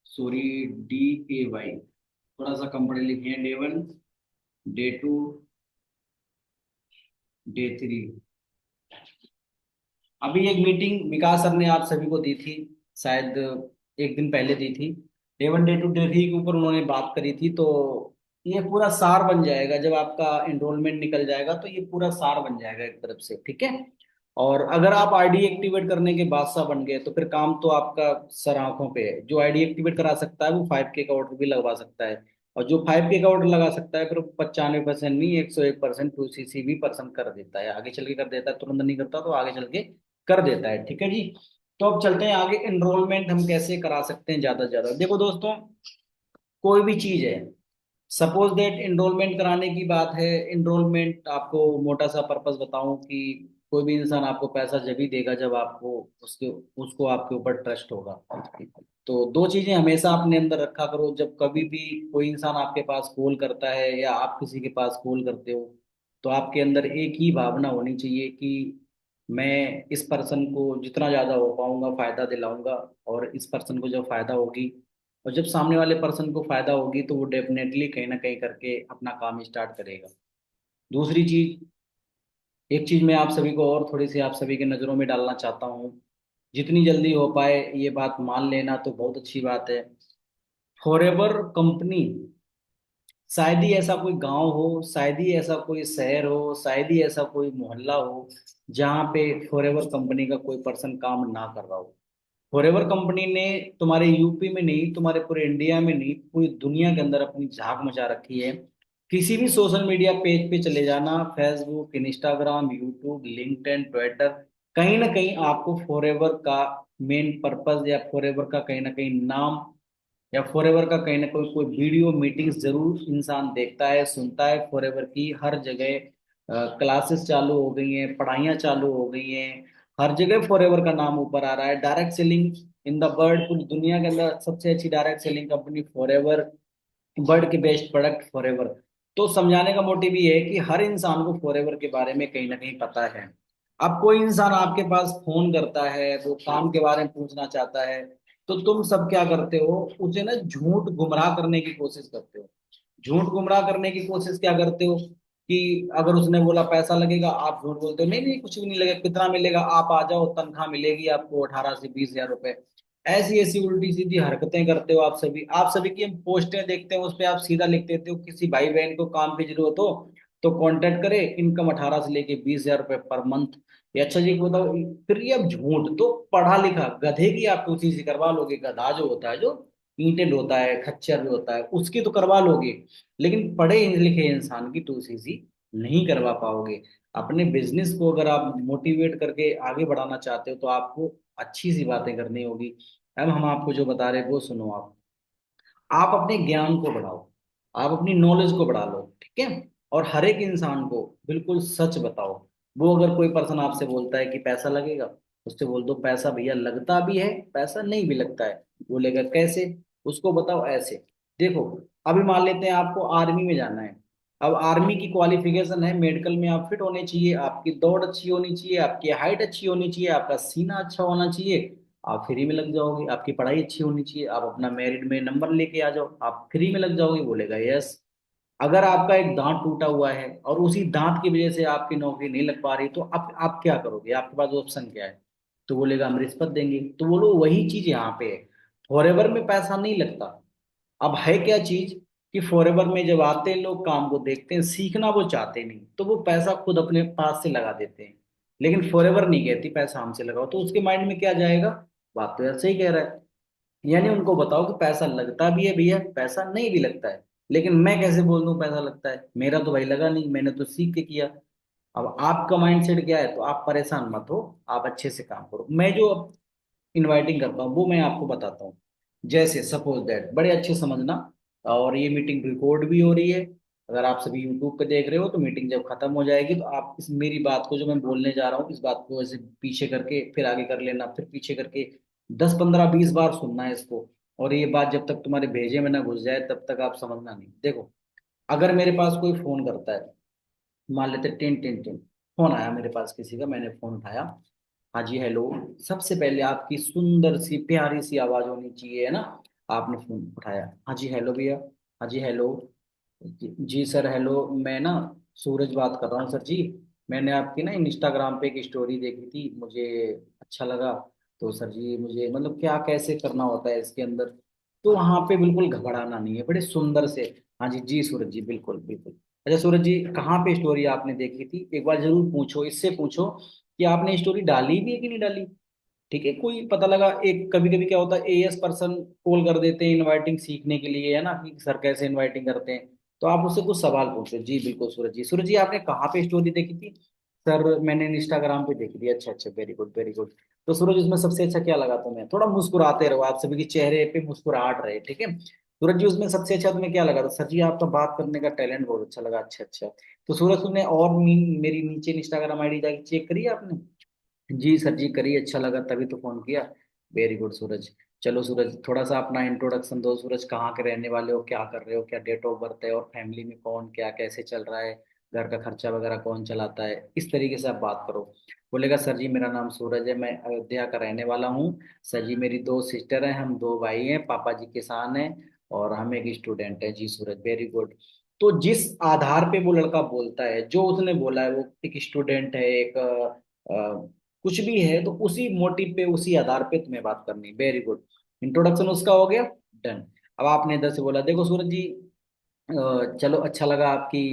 सॉरी, DAY, थोड़ा सा कम पढ़े लिखे हैं। Day 1, day 2, day 3। अभी एक मीटिंग विकास सर ने आप सभी को दी थी, शायद एक दिन पहले दी थी। डे 1, डे 2, डे 3 के ऊपर उन्होंने बात करी थी। तो ये पूरा सार बन जाएगा, जब आपका एनरोलमेंट निकल जाएगा तो ये पूरा सार बन जाएगा एक तरफ से। ठीक है, और अगर आप आईडी एक्टिवेट करने के बादशाह बन गए तो फिर काम तो आपका सर आंखों पे है। जो आईडी एक्टिवेट करा सकता है वो 5K का ऑर्डर भी लगवा सकता है, और जो 5K का ऑर्डर लगा सकता है फिर 95% नहीं 101% QCC भी पर्सन कर देता है, आगे चल के कर देता है, तुरंत नहीं करता तो आगे चल के कर देता है। ठीक है जी, तो अब चलते हैं आगे, एनरोलमेंट हम कैसे करा सकते हैं ज्यादा से ज्यादा। देखो दोस्तों, कोई भी चीज है, सपोज दैट एनरोलमेंट कराने की बात है, एनरोलमेंट आपको मोटा सा पर्पस बताऊं कि कोई भी इंसान आपको पैसा जब ही देगा जब आपको उसके उसको आपके ऊपर ट्रस्ट होगा। तो दो चीजें हमेशा अपने अंदर रखा करो, जब कभी भी कोई इंसान आपके पास कॉल करता है या आप किसी के पास कॉल करते हो, तो आपके अंदर एक ही भावना होनी चाहिए कि मैं इस पर्सन को जितना ज्यादा हो पाऊंगा फायदा दिलाऊंगा, और इस पर्सन को जब फायदा होगी, और जब सामने वाले पर्सन को फायदा होगी तो वो डेफिनेटली कहीं ना कहीं करके अपना काम स्टार्ट करेगा। दूसरी चीज, एक चीज मैं आप सभी को और थोड़ी सी आप सभी के नजरों में डालना चाहता हूँ, जितनी जल्दी हो पाए ये बात मान लेना तो बहुत अच्छी बात है। फॉरएवर कंपनी, शायद ही ऐसा कोई गांव हो, शायद ही ऐसा कोई शहर हो, शायद ही ऐसा कोई मोहल्ला हो जहाँ पे फॉरएवर कंपनी का कोई पर्सन काम ना कर रहा हो। फॉरएवर कंपनी ने तुम्हारे यूपी में नहीं, तुम्हारे पूरे इंडिया में नहीं, पूरी दुनिया के अंदर अपनी झांक मचा रखी है। किसी भी सोशल मीडिया पेज पे चले जाना, Facebook, Instagram, YouTube, LinkedIn, Twitter, कहीं ना कहीं आपको फॉरएवर का मेन पर्पस या फॉरएवर का कहीं ना कहीं नाम या फॉरएवर का कहीं ना कोई कोई वीडियो मीटिंग्स जरूर इंसान देखता है, सुनता है। फॉरएवर की हर जगह क्लासेस चालू हो गई हैं, पढ़ाइयाँ चालू हो गई हैं, हर जगह फॉरएवर का नाम ऊपर आ रहा है। Direct selling in the world, पूरी दुनिया के अंदर सबसे अच्छी direct selling company forever, world की बेस्ट प्रोडक्ट फॉरएवर। तो समझाने का मोटिव ये है कि हर इंसान को फॉरएवर के बारे में कहीं ना कहीं पता है। अब कोई इंसान आपके पास फोन करता है, वो काम के बारे में पूछना चाहता है, तो तुम सब क्या करते हो, उसे ना झूठ गुमराह करने की कोशिश करते हो। झूठ गुमराह करने की कोशिश क्या करते हो कि अगर उसने बोला पैसा लगेगा, आप झूठ बोलते हो नहीं नहीं कुछ भी नहीं लगेगा, कितना मिलेगा, आप आ जाओ, तनख्वाह मिलेगी आपको 18 से 20 हजार रुपए। ऐसी ऐसी उल्टी सीधी हरकतें करते हो आप सभी की हम पोस्टें देखते हैं, उस पर आप सीधा लिख देते हो किसी भाई बहन को काम की जरूरत हो तो कांटेक्ट करे, इनकम 18 से लेके 20,000 रुपए पर मंथ। ये अच्छा जी बताओ, फिर ये अब झूठ तो पढ़ा लिखा गधे की आप टूसी सी करवा लोगे, गधा जो होता है, जो ईंटेड होता है, खच्चर जो होता है, उसकी तो करवा लोगे, लेकिन पढ़े लिखे इंसान की टूसी सी नहीं करवा पाओगे। अपने बिजनेस को अगर आप मोटिवेट करके आगे बढ़ाना चाहते हो तो आपको अच्छी सी बातें करनी होगी। अब हम आपको जो बता रहे हैं वो सुनो आप अपने ज्ञान को बढ़ाओ, आप अपनी नॉलेज को बढ़ा लो, ठीक है। और हर एक इंसान को बिल्कुल सच बताओ। वो अगर कोई पर्सन आपसे बोलता है कि पैसा लगेगा, उससे बोल दो पैसा भैया लगता भी है, पैसा नहीं भी लगता है। बोलेगा कैसे, उसको बताओ ऐसे। देखो, अभी मान लेते हैं आपको आर्मी में जाना है। अब आर्मी की क्वालिफिकेशन है, मेडिकल में आप फिट होने चाहिए, आपकी दौड़ अच्छी होनी चाहिए, आपकी हाइट अच्छी होनी चाहिए, आपका सीना अच्छा होना चाहिए। आप फ्री में लग जाओगे, आपकी पढ़ाई अच्छी होनी चाहिए, आप अपना मेरिट में नंबर लेके आ जाओ, आप फ्री में लग जाओगे। बोलेगा यस। अगर आपका एक दांत टूटा हुआ है और उसी दांत की वजह से आपकी नौकरी नहीं लग पा रही, तो आप क्या करोगे, आपके पास ऑप्शन क्या है। तो बोलेगा हम रिश्वत देंगे। तो बोलो वही चीज यहाँ पे है, फॉरएवर में पैसा नहीं लगता। अब है क्या चीज कि फॉरएवर में जब आते हैं लोग, काम को देखते हैं, सीखना वो चाहते नहीं, तो वो पैसा खुद अपने पास से लगा देते हैं। लेकिन फॉरएवर नहीं कहती पैसा हमसे लगाओ, तो उसके माइंड में क्या जाएगा, बात तो ऐसे ही कह रहा है। यानी उनको बताओ कि पैसा लगता भी है भैया, पैसा नहीं भी लगता है। लेकिन मैं कैसे बोल दूं पैसा लगता है, मेरा तो भाई लगा नहीं, मैंने तो सीख के किया। अब आपका माइंडसेट क्या है, तो आप परेशान मत हो, आप अच्छे से काम करो। मैं जो इनवाइटिंग करता हूँ वो मैं आपको बताता हूँ। जैसे सपोज दैट, बड़े अच्छे समझना, और ये मीटिंग रिकॉर्ड भी हो रही है। अगर आप सभी यूट्यूब पे देख रहे हो तो मीटिंग जब खत्म हो जाएगी तो आप इस मेरी बात को जो मैं बोलने जा रहा हूँ, इस बात को ऐसे पीछे करके फिर आगे कर लेना, फिर पीछे करके 10 15 20 बार सुनना है इसको। और ये बात जब तक तुम्हारे भेजे में ना घुस जाए तब तक आप समझना नहीं। देखो, अगर मेरे पास कोई फोन करता है, मान लेते टिन टिन टिन, फोन आया मेरे पास किसी का, मैंने फोन उठाया, हाँ जी हेलो। सबसे पहले आपकी सुंदर सी प्यारी सी आवाज होनी चाहिए, है ना। आपने फोन उठाया, हाँ जी हेलो भैया, हाँ जी हेलो, जी सर हेलो, मैं ना सूरज बात कर रहा हूँ सर जी। मैंने आपकी ना इंस्टाग्राम पे एक स्टोरी देखी थी, मुझे अच्छा लगा। तो सर जी मुझे मतलब क्या कैसे करना होता है इसके अंदर। तो वहां पे बिल्कुल घबराना नहीं है, बड़े सुंदर से, हाँ जी जी सूरज जी बिल्कुल बिल्कुल। अच्छा सूरज जी, कहाँ पे स्टोरी आपने देखी थी, एक बार जरूर पूछो, इससे पूछो कि आपने स्टोरी डाली भी है कि नहीं डाली। ठीक है, कोई पता लगा, एक कभी कभी क्या होता है एएस पर्सन कॉल कर देते हैं इनवाइटिंग सीखने के लिए, है ना, कि सर कैसे इनवाइटिंग करते हैं। तो आप उससे कुछ सवाल पूछो। जी बिल्कुल सूरज जी, सूरज जी आपने कहाँ पे स्टोरी देखी थी। सर मैंने इंस्टाग्राम पे देखी थी। अच्छा अच्छा, वेरी गुड वेरी गुड। तो सूरज उसमें सबसे अच्छा क्या लगा तुम्हें, थोड़ा मुस्कुराते रहो, आप सभी के चेहरे पे मुस्कुराहट रहे, ठीक है। सूरज जी उसमें सबसे अच्छा तुम्हें क्या लगा था, सर जी आपका बात करने का टैलेंट बहुत अच्छा लगा। अच्छा अच्छा। तो सूरज तुमने और मेरी नीचे इंस्टाग्राम आईडी जाके चेक करी है आपने। जी सर जी करिए, अच्छा लगा तभी तो फोन किया। वेरी गुड सूरज। चलो सूरज, थोड़ा सा अपना इंट्रोडक्शन दो सूरज, कहाँ के रहने वाले हो, क्या कर रहे हो, क्या डेट ऑफ बर्थ है, और फैमिली में कौन क्या कैसे चल रहा है, घर का खर्चा वगैरह कौन चलाता है, इस तरीके से आप बात करो। बोलेगा सर जी मेरा नाम सूरज है, मैं अयोध्या का रहने वाला हूँ। सर जी मेरी दो सिस्टर हैं, हम दो भाई हैं, पापा जी किसान हैं, और हम एक स्टूडेंट है। जी सूरज वेरी गुड। तो जिस आधार पे वो लड़का बोलता है, जो उसने बोला है, वो एक स्टूडेंट है, एक कुछ भी है, तो उसी मोटिव पे उसी आधार पे तुम्हें बात करनी। वेरी गुड, इंट्रोडक्शन उसका हो गया, डन। अब आपने इधर से बोला, देखो सूरज जी, चलो अच्छा लगा आपकी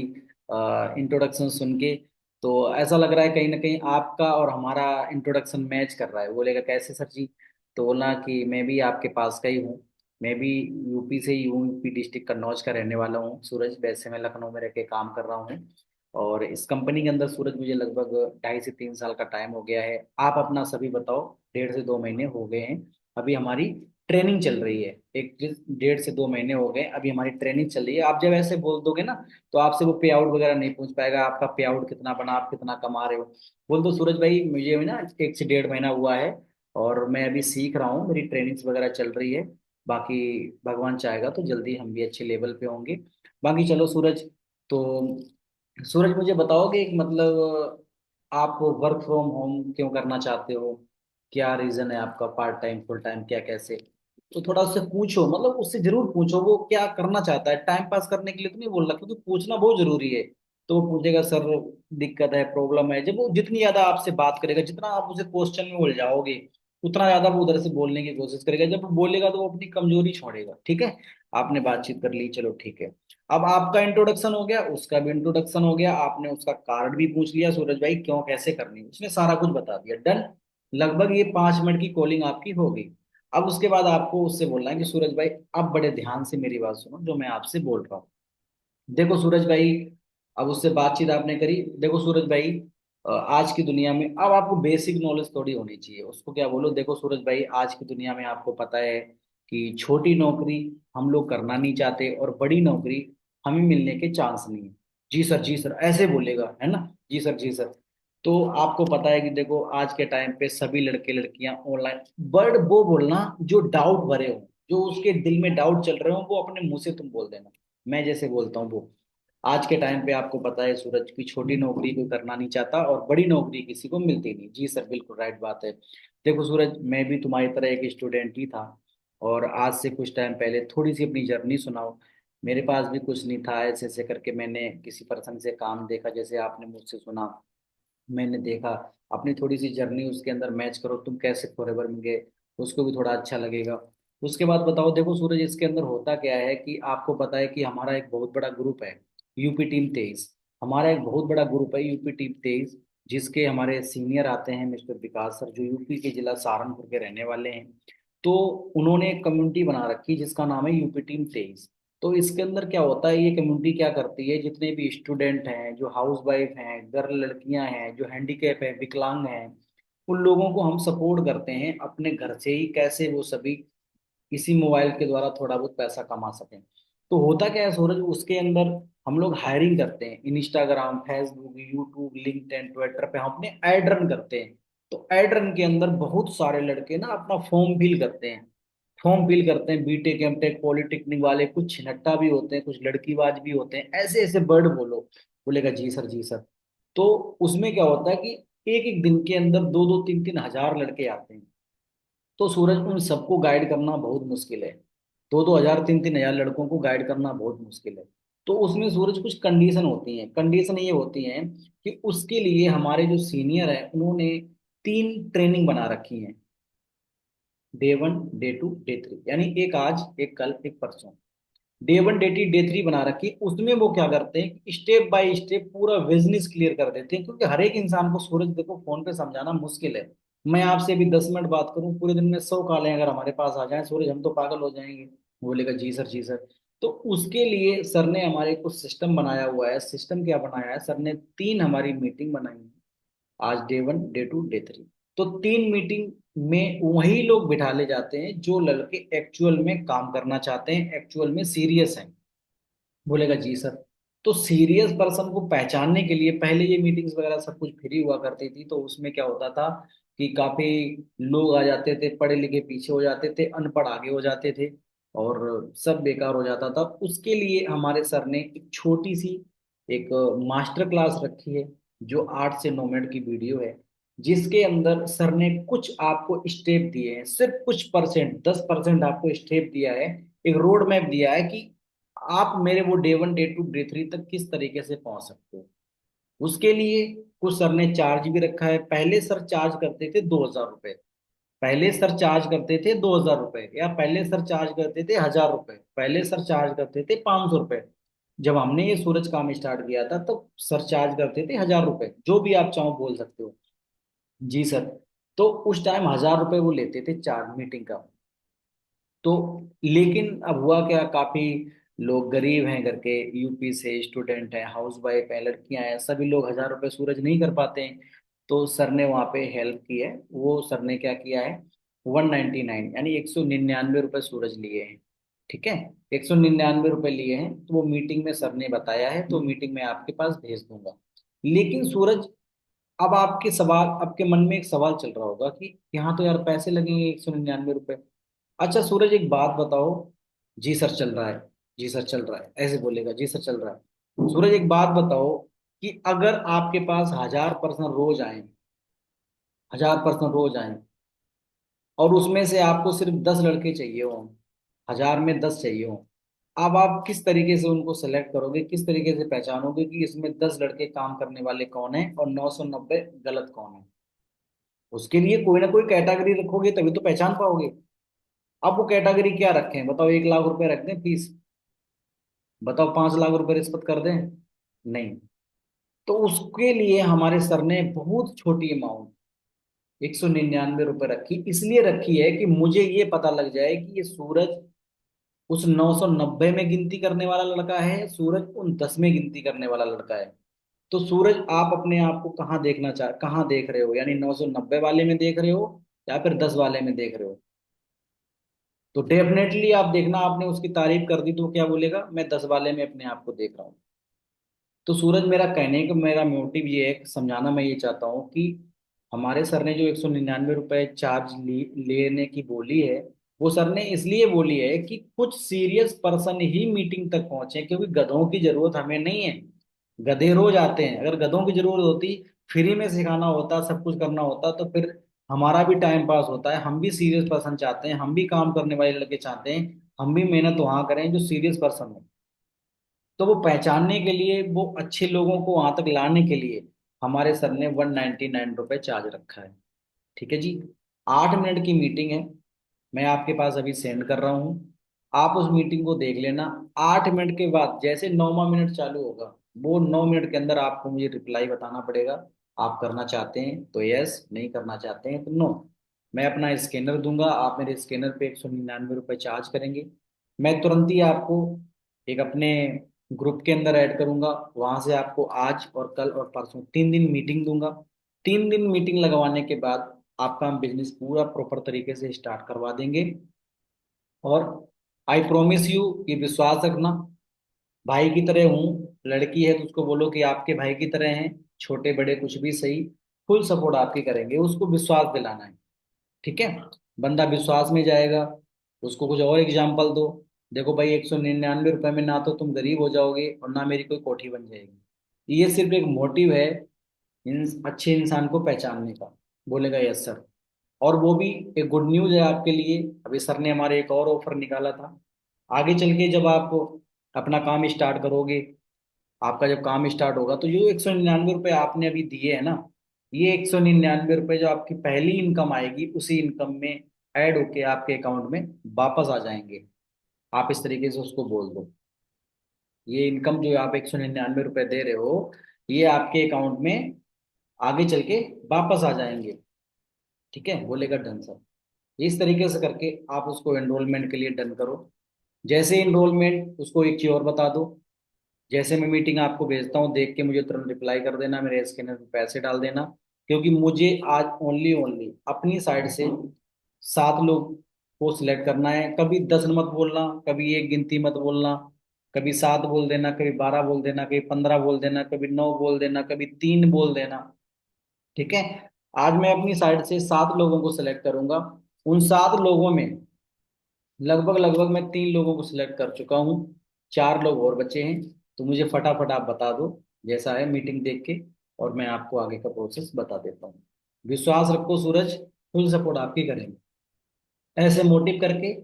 इंट्रोडक्शन सुन के। तो ऐसा लग रहा है कहीं ना कहीं आपका और हमारा इंट्रोडक्शन मैच कर रहा है। बोलेगा कैसे सर जी। तो बोला कि मैं भी आपके पास का ही हूँ, मैं भी यूपी से ही हूँ, यूपी डिस्ट्रिक्ट कन्नौज का रहने वाला हूँ सूरज। वैसे मैं लखनऊ में रह के काम कर रहा हूँ, और इस कंपनी के अंदर सूरज मुझे लगभग 2.5 से 3 साल का टाइम हो गया है। आप अपना सभी बताओ, 1.5 से 2 महीने हो गए हैं। अभी हमारी ट्रेनिंग चल रही है, 1.5 से 2 महीने हो गए, अभी हमारी ट्रेनिंग चल रही है। आप जब ऐसे बोल दोगे ना, तो आपसे वो पे आउट वगैरह नहीं पूछ पाएगा, आपका पे आउट कितना बना, आप कितना कमा रहे हो। बोल दो सूरज भाई मुझे भी ना 1 से 1.5 महीना हुआ है, और मैं अभी सीख रहा हूँ, मेरी ट्रेनिंग्स वगैरह चल रही है। बाकी भगवान चाहेगा तो जल्दी हम भी अच्छे लेवल पे होंगे। बाकी चलो सूरज, तो सूरज मुझे बताओगे कि मतलब आप वर्क फ्रॉम होम क्यों करना चाहते हो, क्या रीजन है आपका, पार्ट टाइम फुल टाइम क्या कैसे। तो थोड़ा उससे पूछो, मतलब उससे जरूर पूछो वो क्या करना चाहता है, टाइम पास करने के लिए तो नहीं बोल रहा, क्योंकि पूछना बहुत जरूरी है। तो वो पूछेगा सर दिक्कत है, प्रॉब्लम है, जब वो जितनी ज्यादा आपसे बात करेगा, जितना आप उसे क्वेश्चन में उलझाओगे, उतना ज्यादा वो उधर से बोलने की कोशिश करेगा। जब वो बोलेगा तो वो अपनी कमजोरी छोड़ेगा, ठीक है। आपने बातचीत कर ली, चलो ठीक है। अब आपका इंट्रोडक्शन हो गया, उसका भी इंट्रोडक्शन हो गया, आपने उसका कार्ड भी पूछ लिया, सूरज भाई क्यों कैसे करनी है, उसने सारा कुछ बता दिया, डन। लगभग ये 5 मिनट की कॉलिंग आपकी हो गई। अब उसके बाद आपको उससे बोलना है कि सूरज भाई अब बड़े ध्यान से मेरी बात सुनो जो मैं आपसे बोल रहा हूँ। देखो सूरज भाई, अब उससे बातचीत आपने करी। देखो सूरज भाई, आज की दुनिया में अब आपको बेसिक नॉलेज थोड़ी होनी चाहिए, उसको क्या बोलो, देखो सूरज भाई आज की दुनिया में आपको पता है कि छोटी नौकरी हम लोग करना नहीं चाहते और बड़ी नौकरी हमें मिलने के चांस नहीं है। जी सर ऐसे बोलेगा, है ना, जी सर। तो आपको पता है कि देखो आज के टाइम पे सभी लड़के लड़कियां ऑनलाइन, वर्ड वो बोलना जो डाउट भरे हो, जो उसके दिल में डाउट चल रहे हो वो अपने मुंह से तुम बोल देना, मैं जैसे बोलता हूँ वो। आज के टाइम पे आपको पता है सूरज की छोटी नौकरी कोई करना नहीं चाहता और बड़ी नौकरी किसी को मिलती नहीं। जी सर बिल्कुल राइट बात है। देखो सूरज, मैं भी तुम्हारी तरह एक स्टूडेंट ही था, और आज से कुछ टाइम पहले थोड़ी सी अपनी जर्नी सुनाओ। मेरे पास भी कुछ नहीं था, ऐसे ऐसे करके मैंने किसी पर्सन से काम देखा, जैसे आपने मुझसे सुना, मैंने देखा, अपनी थोड़ी सी जर्नी उसके अंदर मैच करो, तुम कैसे फॉरेवर में गए, उसको भी थोड़ा अच्छा लगेगा। उसके बाद बताओ, देखो सूरज इसके अंदर होता क्या है कि आपको पता है कि हमारा एक बहुत बड़ा ग्रुप है, यूपी टीम 23। हमारा एक बहुत बड़ा ग्रुप है यूपी टीम 23, जिसके हमारे सीनियर आते हैं मिस्टर विकास सर, जो यूपी के जिला सहारनपुर के रहने वाले हैं। तो उन्होंने एक कम्युनिटी बना रखी जिसका नाम है यूपी टीम 23। तो इसके अंदर क्या होता है, ये कम्युनिटी क्या करती है, जितने भी स्टूडेंट हैं, जो हाउस वाइफ हैं, गर्ल लड़कियां हैं, जो हैंडीकैप हैं, विकलांग हैं, उन लोगों को हम सपोर्ट करते हैं अपने घर से ही, कैसे वो सभी इसी मोबाइल के द्वारा थोड़ा बहुत पैसा कमा सकें। तो होता क्या है सूरज, उसके अंदर हम लोग हायरिंग करते हैं, Instagram, Facebook, YouTube, LinkedIn, Twitter पे हम अपने एड रन करते हैं। तो एड रन के अंदर बहुत सारे लड़के ना अपना फॉर्म फिल करते हैं, फॉर्म फिल करते हैं, बीटेक एमटेक पॉलिटेक्निक वाले, कुछ छिनट्टा भी होते हैं, कुछ लड़कीबाज भी होते हैं, ऐसे ऐसे वर्ड बोलो। बोलेगा जी सर जी सर। तो उसमें क्या होता है कि एक एक दिन के अंदर 2-2 3-3 हजार लड़के आते हैं। तो सूरज उन सबको गाइड करना बहुत मुश्किल है, 2-2 हजार 3-3 हजार लड़कों को गाइड करना बहुत मुश्किल है। तो उसमें सूरज कुछ कंडीशन होती हैं, कंडीशन ये होती हैं कि उसके लिए हमारे जो सीनियर हैं उन्होंने 3 ट्रेनिंग बना रखी हैं, डे 1, डे 2, डे 3, यानी एक आज एक कल एक परसों। डे 1, डे 2, डे 3 बना रखी, उसमें वो क्या करते हैं, स्टेप बाय स्टेप पूरा बिजनेस क्लियर कर देते हैं, क्योंकि हर एक इंसान को सूरज देखो फोन पे समझाना मुश्किल है। मैं आपसे भी 10 मिनट बात करूं, पूरे दिन में 100 कॉलें अगर हमारे पास आ जाएं सूरज, हम तो पागल हो जाएंगे। वो बोलेगा जी सर जी सर। तो उसके लिए सर ने हमारे कुछ सिस्टम बनाया हुआ है। सिस्टम क्या बनाया है सर ने, 3 हमारी मीटिंग बनाई है, आज डे 1, डे 2, डे 3। तो 3 मीटिंग में वही लोग बिठा ले जाते हैं जो लड़के एक्चुअल में काम करना चाहते हैं, एक्चुअल में सीरियस हैं। बोलेगा जी सर। तो सीरियस पर्सन को पहचानने के लिए पहले ये मीटिंग्स वगैरह सब कुछ फ्री हुआ करती थी, तो उसमें क्या होता था कि काफी लोग आ जाते थे, पढ़े लिखे पीछे हो जाते थे, अनपढ़ आगे हो जाते थे, और सब बेकार हो जाता था। उसके लिए हमारे सर ने एक छोटी सी एक मास्टर क्लास रखी है, जो 8 से 9 मिनट की वीडियो है, जिसके अंदर सर ने कुछ आपको स्टेप दिए हैं, सिर्फ कुछ परसेंट, 10% आपको स्टेप दिया है, एक रोड मैप दिया है कि आप मेरे वो डे 1, डे 2, डे 3 तक किस तरीके से पहुंच सकते हो। उसके लिए कुछ सर ने चार्ज भी रखा है। पहले सर चार्ज करते थे 2,000 रुपए, पहले सर चार्ज करते थे 2,000 रुपए, या पहले सर चार्ज करते थे 1,000 रुपए, पहले सर चार्ज करते थे 500 रुपए। जब हमने ये सूरज काम स्टार्ट किया था तब सर चार्ज करते थे 1,000 रुपए, जो भी आप चाहो बोल सकते हो जी सर। तो उस टाइम 1,000 रुपए वो लेते थे चार्ज मीटिंग का। तो लेकिन अब हुआ क्या, काफी लोग गरीब हैं करके, यूपी से स्टूडेंट हैं, हाउस वाइफ हैं, लड़कियां हैं, सभी लोग 1,000 रुपये सूरज नहीं कर पाते हैं। तो सर ने वहाँ पे हेल्प की है, वो सर ने क्या किया है, 199 यानी 199 रुपये सूरज लिए हैं। ठीक है, 199 रुपये लिए हैं, तो वो मीटिंग में सर ने बताया है, तो मीटिंग में आपके पास भेज दूंगा। लेकिन सूरज, अब आपके सवाल, आपके मन में एक सवाल चल रहा होगा कि यहाँ तो यार पैसे लगेंगे 199 रुपये। अच्छा सूरज एक बात बताओ, जी सर चल रहा है, जी सर चल रहा है, ऐसे बोलेगा जी सर चल रहा है। सूरज एक बात बताओ कि अगर आपके पास 1,000 पर्सन रोज आए, 1,000 पर्सन रोज आए, और उसमें से आपको सिर्फ 10 लड़के चाहिए हो, 1,000 में 10 चाहिए हो, अब आप किस तरीके से उनको सेलेक्ट करोगे, किस तरीके से पहचानोगे कि इसमें 10 लड़के काम करने वाले कौन है और 990 गलत कौन है। उसके लिए कोई ना कोई कैटेगरी रखोगे तभी तो पहचान पाओगे। अब वो कैटेगरी क्या रखें बताओ, 1 लाख रुपए रख दें फीस, बताओ 5 लाख रुपए रिश्वत कर दें? नहीं। तो उसके लिए हमारे सर ने बहुत छोटी अमाउंट 199 रुपए रखी, इसलिए रखी है कि मुझे ये पता लग जाए कि ये सूरज उस 990 में गिनती करने वाला लड़का है, सूरज उन 10 में गिनती करने वाला लड़का है। तो सूरज आप अपने आप को कहाँ देख रहे हो, यानी 990 वाले में देख रहे हो या फिर 10 वाले में देख रहे हो? तो डेफिनेटली आप देखना, आपने उसकी तारीफ कर दी तो क्या बोलेगा, मैं 10 वाले में अपने आप को देख रहा हूँ। तो सूरज, मेरा कहने का मेरा मोटिव ये है कि समझाना मैं ये चाहता हूँ कि हमारे सर ने जो 199 रुपए चार्ज लेने की बोली है, वो सर ने इसलिए बोली है कि कुछ सीरियस पर्सन ही मीटिंग तक पहुंचे, क्योंकि गधों की जरूरत हमें नहीं है। गधे रोज आते हैं, अगर गधों की जरूरत होती, फ्री में सिखाना होता, सब कुछ करना होता, तो फिर हमारा भी टाइम पास होता है। हम भी सीरियस पर्सन चाहते हैं, हम भी काम करने वाले लड़के चाहते हैं, हम भी मेहनत वहां करें जो सीरियस पर्सन हो। तो वो पहचानने के लिए, वो अच्छे लोगों को वहां तक लाने के लिए हमारे सर ने 199 रुपये चार्ज रखा है। ठीक है जी। 8 मिनट की मीटिंग है, मैं आपके पास अभी सेंड कर रहा हूँ। आप उस मीटिंग को देख लेना। 8 मिनट के बाद जैसे 9वां मिनट चालू होगा, वो 9 मिनट के अंदर आपको मुझे रिप्लाई बताना पड़ेगा। आप करना चाहते हैं तो यस, नहीं करना चाहते हैं तो नो। मैं अपना स्कैनर दूंगा, आप मेरे स्कैनर पे 199 रुपये चार्ज करेंगे। मैं तुरंत ही आपको एक अपने ग्रुप के अंदर ऐड करूंगा, वहां से आपको आज और कल और परसों 3 दिन मीटिंग दूंगा। 3 दिन मीटिंग लगवाने के बाद आपका हम बिजनेस पूरा प्रॉपर तरीके से स्टार्ट करवा देंगे। और आई प्रोमिस यू, ये विश्वास रखना, भाई की तरह हूँ। लड़की है तो उसको बोलो कि आपके भाई की तरह हैं, छोटे बड़े कुछ भी सही, फुल सपोर्ट आपकी करेंगे, उसको विश्वास दिलाना है। ठीक है। बंदा विश्वास में जाएगा, उसको कुछ और एग्जाम्पल दो। देखो भाई, 199 रुपए में ना तो तुम गरीब हो जाओगे और ना मेरी कोई कोठी बन जाएगी। ये सिर्फ एक मोटिव है अच्छे इंसान को पहचानने का। बोलेगा यस सर। और वो भी एक गुड न्यूज है आपके लिए, अभी सर ने हमारे एक और ऑफर निकाला था। आगे चल के जब आप अपना काम स्टार्ट करोगे, आपका जब काम स्टार्ट होगा, तो जो 199 रुपये आपने अभी दिए है ना, ये 199 रुपये जो आपकी पहली इनकम आएगी, उसी इनकम में ऐड होके आपके अकाउंट में वापस आ जाएंगे। आप इस तरीके से उसको बोल दो, ये इनकम जो आप 199 रुपये दे रहे हो, ये आपके अकाउंट में आगे चल के वापस आ जाएंगे। ठीक है, बोलेगा डन सर। इस तरीके से करके आप उसको एनरोलमेंट के लिए डन करो। जैसे एनरोलमेंट, उसको एक चीज और बता दो, जैसे मैं मीटिंग आपको भेजता हूँ, देख के मुझे तुरंत रिप्लाई कर देना, मेरे स्कैनर पे पैसे डाल देना। क्योंकि मुझे आज ओनली ओनली अपनी साइड से 7 लोग को सिलेक्ट करना है। कभी 10 मत बोलना, कभी एक गिनती मत बोलना, कभी 7 बोल देना, कभी 12 बोल देना, कभी 15 बोल देना, कभी 9 बोल देना, कभी 3 बोल देना। ठीक है। आज मैं अपनी साइड से 7 लोगों को सिलेक्ट करूंगा। उन 7 लोगों में लगभग लगभग मैं 3 लोगों को सिलेक्ट कर चुका हूँ, 4 लोग और बचे हैं। तो मुझे फटाफट आप बता दो जैसा है मीटिंग देख के, और मैं आपको आगे का प्रोसेस बता देता हूँ। विश्वास रखो सूरज, फुल सपोर्ट आपकी करेंगे। ऐसे मोटिव करके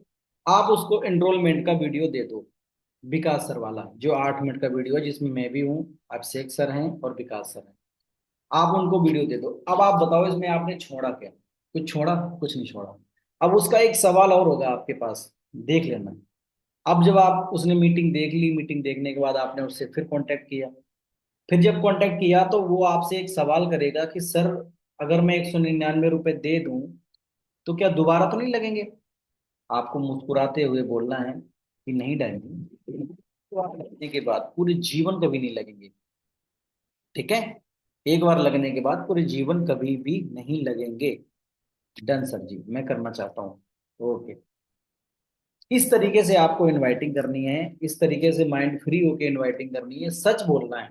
आप उसको एनरोलमेंट का वीडियो दे दो, विकास सर वाला जो 8 मिनट का वीडियो है, जिसमें मैं भी हूँ, अभिषेक सर हैं और विकास सर हैं। आप उनको वीडियो दे दो। अब आप बताओ इसमें आपने छोड़ा क्या? कुछ छोड़ा? कुछ नहीं छोड़ा। अब उसका एक सवाल और होगा आपके पास, देख लेना। अब जब आप उसने मीटिंग देख ली, मीटिंग देखने के बाद आपने उससे फिर कांटेक्ट किया, फिर जब कांटेक्ट किया तो वो आपसे एक सवाल करेगा कि सर, अगर मैं 199 रुपये दे दूं तो क्या दोबारा तो नहीं लगेंगे? आपको मुस्कुराते हुए बोलना है कि नहीं डालेंगे, तो आप लगने के बाद पूरे जीवन कभी नहीं लगेंगे। ठीक है। एक बार लगने के बाद पूरे जीवन कभी भी नहीं लगेंगे। डन सर जी, मैं करना चाहता हूँ। ओके। इस तरीके से आपको इनवाइटिंग करनी है, इस तरीके से माइंड फ्री होके इनवाइटिंग करनी है, सच बोलना है।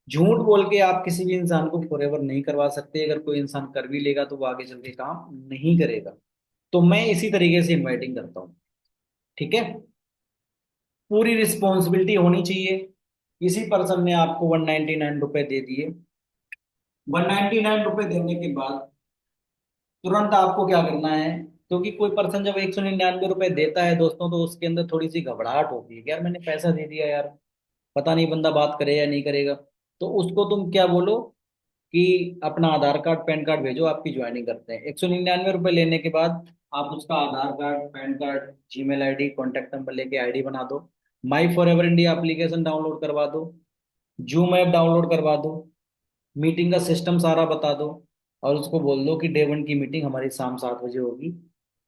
झूठ बोल के आप किसी भी इंसान को फॉरएवर नहीं करवा सकते। अगर कोई इंसान कर भी लेगा तो वो आगे चल के काम नहीं करेगा। तो मैं इसी तरीके से इनवाइटिंग करता हूँ। ठीक है। पूरी रिस्पॉन्सिबिलिटी होनी चाहिए। इसी पर्सन ने आपको 199 रुपये दे दिए। 199 रुपये देने के बाद तुरंत आपको क्या करना है, क्योंकि कोई पर्सन जब 199 रुपये देता है दोस्तों, तो उसके अंदर थोड़ी सी घबराहट होती है कि यार मैंने पैसा दे दिया यार, पता नहीं बंदा बात करे या नहीं करेगा। तो उसको तुम क्या बोलो कि अपना आधार कार्ड पैन कार्ड भेजो, आपकी ज्वाइनिंग करते हैं। 199 रुपये लेने के बाद आप उसका Aadhaar card, PAN card, Gmail ID, contact number लेके आईडी बना दो। My For Ever India application download करवा दो, जूम ऐप डाउनलोड करवा दो, मीटिंग का सिस्टम सारा बता दो, और उसको बोल दो कि डे 1 की मीटिंग हमारी शाम 7 बजे होगी,